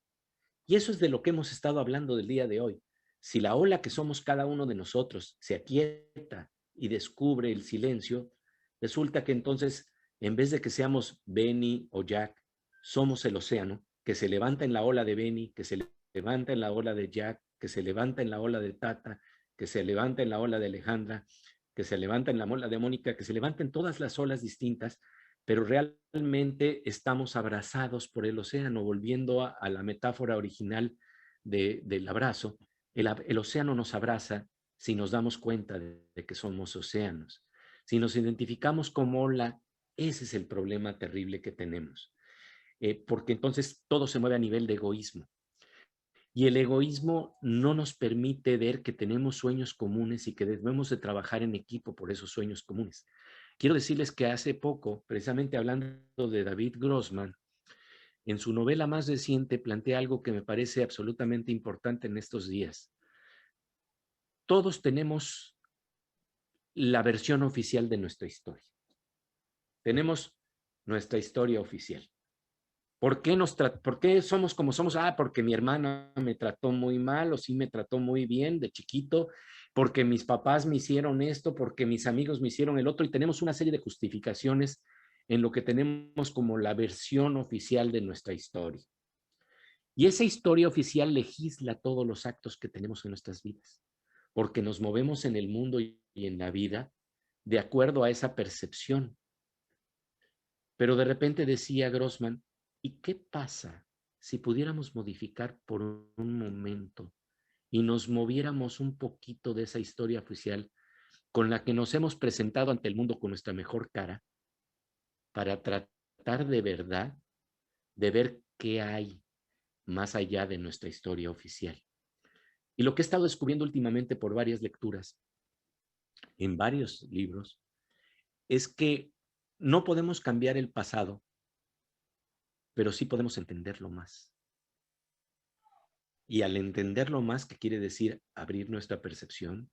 Y eso es de lo que hemos estado hablando del día de hoy. Si la ola que somos cada uno de nosotros se aquieta y descubre el silencio, resulta que entonces, en vez de que seamos Benny o Jack, somos el océano, que se levanta en la ola de Benny, que se levanta en la ola de Jack, que se levanta en la ola de Tata, que se levanta en la ola de Alejandra, que se levanta en la ola de Mónica, que se levanta en todas las olas distintas, pero realmente estamos abrazados por el océano, volviendo a la metáfora original del abrazo. El océano nos abraza si nos damos cuenta de que somos océanos. Si nos identificamos como ola, ese es el problema terrible que tenemos. Porque entonces todo se mueve a nivel de egoísmo. Y el egoísmo no nos permite ver que tenemos sueños comunes y que debemos de trabajar en equipo por esos sueños comunes. Quiero decirles que hace poco, precisamente hablando de David Grossman, en su novela más reciente plantea algo que me parece absolutamente importante en estos días. Todos tenemos la versión oficial de nuestra historia. Tenemos nuestra historia oficial. ¿Por qué somos como somos? Porque mi hermana me trató muy mal o sí me trató muy bien de chiquito, porque mis papás me hicieron esto, porque mis amigos me hicieron el otro, y tenemos una serie de justificaciones en lo que tenemos como la versión oficial de nuestra historia. Y esa historia oficial legisla todos los actos que tenemos en nuestras vidas, porque nos movemos en el mundo y en la vida de acuerdo a esa percepción. Pero de repente decía Grossman, ¿y qué pasa si pudiéramos modificar por un momento y nos moviéramos un poquito de esa historia oficial con la que nos hemos presentado ante el mundo con nuestra mejor cara para tratar de verdad de ver qué hay más allá de nuestra historia oficial. Y lo que he estado descubriendo últimamente por varias lecturas, en varios libros, es que no podemos cambiar el pasado, pero sí podemos entenderlo más. Y al entenderlo más, que quiere decir abrir nuestra percepción,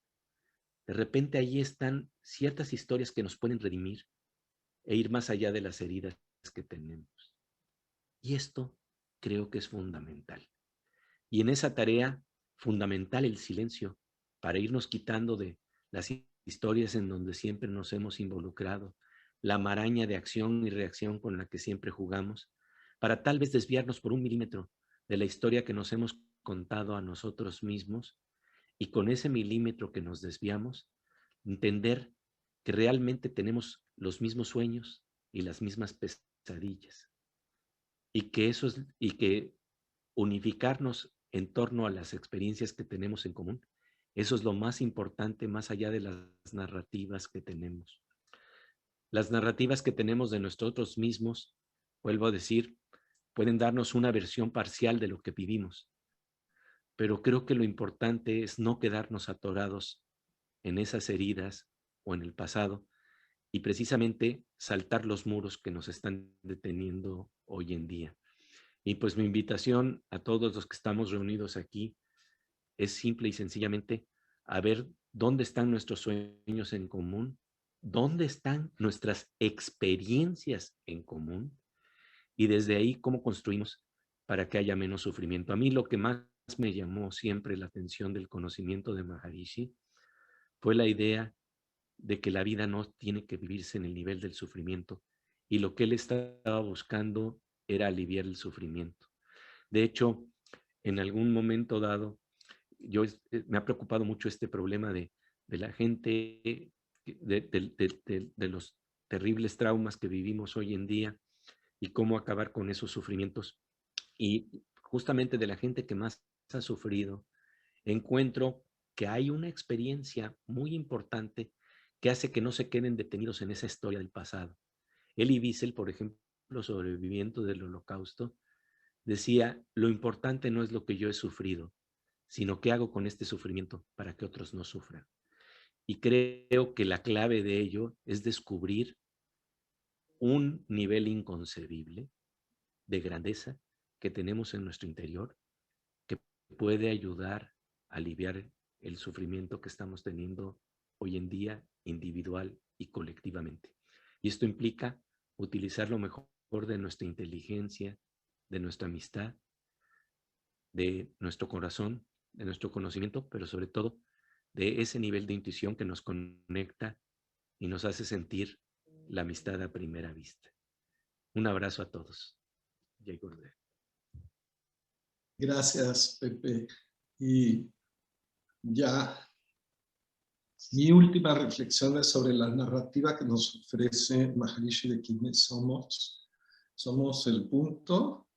de repente ahí están ciertas historias que nos pueden redimir e ir más allá de las heridas que tenemos. Y esto creo que es fundamental. Y en esa tarea, fundamental el silencio, para irnos quitando de las historias en donde siempre nos hemos involucrado, la maraña de acción y reacción con la que siempre jugamos, para tal vez desviarnos por 1 milímetro de la historia que nos hemos contado a nosotros mismos, y con ese milímetro que nos desviamos, entender que realmente tenemos los mismos sueños y las mismas pesadillas, y que unificarnos en torno a las experiencias que tenemos en común, eso es lo más importante, más allá de las narrativas que tenemos. Las narrativas que tenemos de nosotros mismos, vuelvo a decir, pueden darnos una versión parcial de lo que vivimos, pero creo que lo importante es no quedarnos atorados en esas heridas o en el pasado, y precisamente saltar los muros que nos están deteniendo hoy en día. Y pues mi invitación a todos los que estamos reunidos aquí es simple y sencillamente a ver dónde están nuestros sueños en común, dónde están nuestras experiencias en común, y desde ahí cómo construimos para que haya menos sufrimiento. A mí lo que más me llamó siempre la atención del conocimiento de Maharishi fue la idea de que la vida no tiene que vivirse en el nivel del sufrimiento, y lo que él estaba buscando era aliviar el sufrimiento. De hecho, en algún momento dado, me ha preocupado mucho este problema de la gente, de los terribles traumas que vivimos hoy en día y cómo acabar con esos sufrimientos. Y justamente de la gente que más ha sufrido, encuentro que hay una experiencia muy importante que hace que no se queden detenidos en esa historia del pasado. Elie Wiesel, por ejemplo, sobreviviente del Holocausto, decía, lo importante no es lo que yo he sufrido, sino qué hago con este sufrimiento para que otros no sufran. Y creo que la clave de ello es descubrir un nivel inconcebible de grandeza que tenemos en nuestro interior, que puede ayudar a aliviar el sufrimiento que estamos teniendo hoy en día, individual y colectivamente. Y esto implica utilizar lo mejor de nuestra inteligencia, de nuestra amistad, de nuestro corazón, de nuestro conocimiento, pero sobre todo de ese nivel de intuición que nos conecta y nos hace sentir la amistad a primera vista. Un abrazo a todos. Jai Gurudev. Gracias, Pepe. Y ya mi última reflexión es sobre la narrativa que nos ofrece Maharishi de quiénes somos. Somos el punto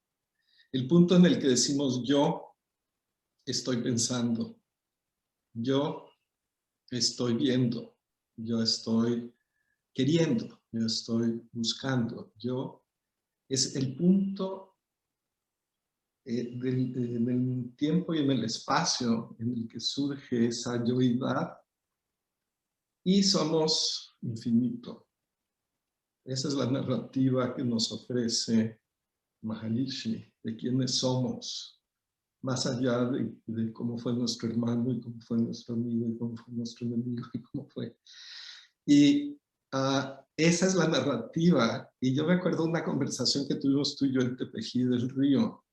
en el que decimos yo estoy pensando, yo estoy viendo, yo estoy queriendo, yo estoy buscando, yo es el punto en el tiempo y en el espacio en el que surge esa yoidad, y somos infinito. Esa es la narrativa que nos ofrece Maharishi de quiénes somos, más allá de cómo fue nuestro hermano y cómo fue nuestro amigo y cómo fue nuestro enemigo y cómo fue. Y esa es la narrativa. Y yo me acuerdo de una conversación que tuvimos tú y yo en Tepeji del Río,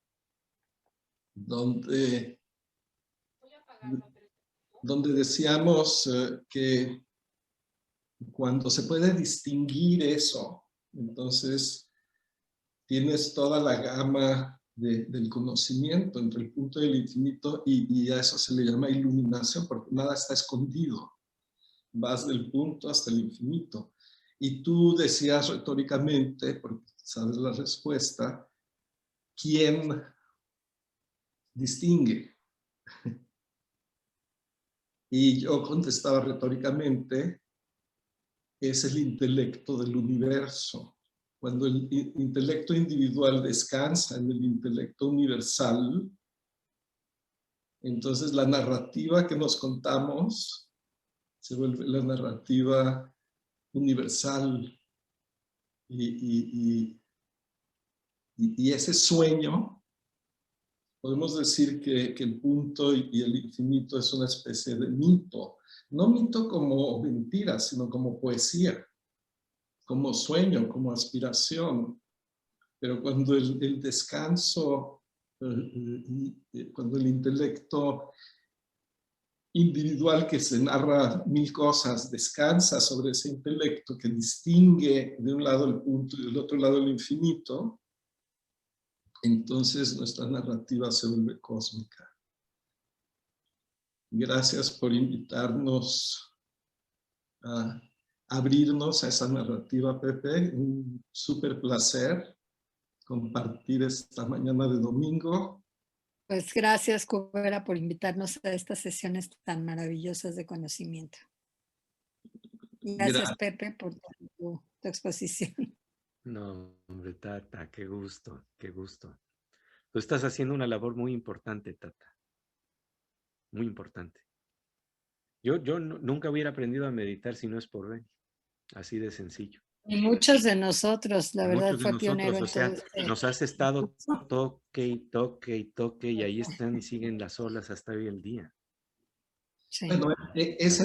donde decíamos que cuando se puede distinguir eso, entonces tienes toda la gama del conocimiento entre el punto del infinito, y a eso se le llama iluminación, porque nada está escondido. Vas del punto hasta el infinito. Y tú decías retóricamente, porque sabes la respuesta, ¿quién distingue? Y yo contestaba retóricamente, es el intelecto del universo. cuando el intelecto individual descansa en el intelecto universal, entonces la narrativa que nos contamos se vuelve la narrativa universal. Y ese sueño, podemos decir que el punto y el infinito es una especie de mito. No mito como mentira, sino como poesía, como sueño, como aspiración. Pero cuando el descanso, cuando el intelecto individual que se narra mil cosas descansa sobre ese intelecto que distingue de un lado el punto y del otro lado el infinito, entonces nuestra narrativa se vuelve cósmica. Gracias por invitarnos a abrirnos a esa narrativa, Pepe. Un súper placer compartir esta mañana de domingo. Pues gracias, Cubera, por invitarnos a estas sesiones tan maravillosas de conocimiento. Gracias, Pepe, por tu exposición. No, hombre, Tata, qué gusto, qué gusto. Tú estás haciendo una labor muy importante, Tata. Muy importante. Yo nunca hubiera aprendido a meditar si no es por Beni. Así de sencillo. Y muchos de nosotros, la verdad, fue pionero en todo este. Nos has estado toque y toque y toque, y ahí están y siguen las olas hasta hoy el día. Sí. Bueno, esa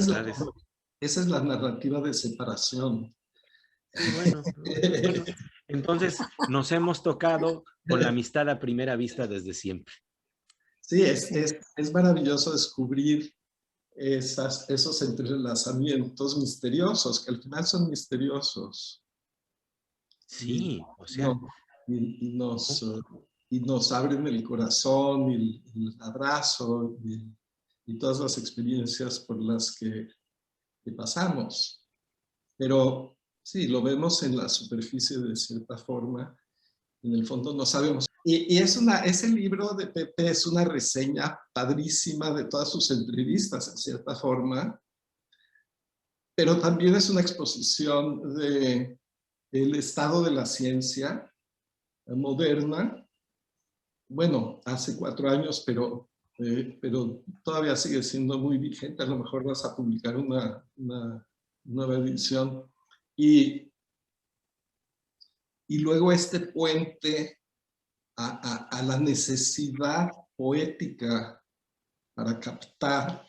es la narrativa de separación. Sí, bueno, entonces nos hemos tocado con la amistad a primera vista desde siempre. Sí, es maravilloso descubrir esos entrelazamientos misteriosos, que al final son misteriosos. Sí, o sea. Y nos abren el corazón, y el abrazo, y todas las experiencias por las que pasamos. Pero sí, lo vemos en la superficie de cierta forma. En el fondo no sabemos. Y ese libro de Pepe es una reseña padrísima de todas sus entrevistas, en cierta forma, pero también es una exposición del estado de la ciencia moderna. Bueno, hace 4 años, pero todavía sigue siendo muy vigente. A lo mejor vas a publicar una nueva edición. Y luego este puente a la necesidad poética para captar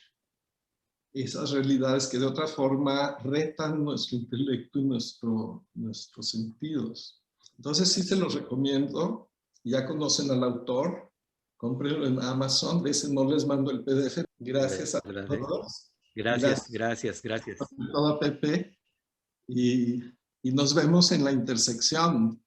esas realidades que de otra forma retan nuestro intelecto y nuestros sentidos. Entonces sí se los recomiendo. Ya conocen al autor, cómprenlo en Amazon. Veces no les mando el PDF. Gracias a todos. Gracias. A Pepe. Y nos vemos en la intersección.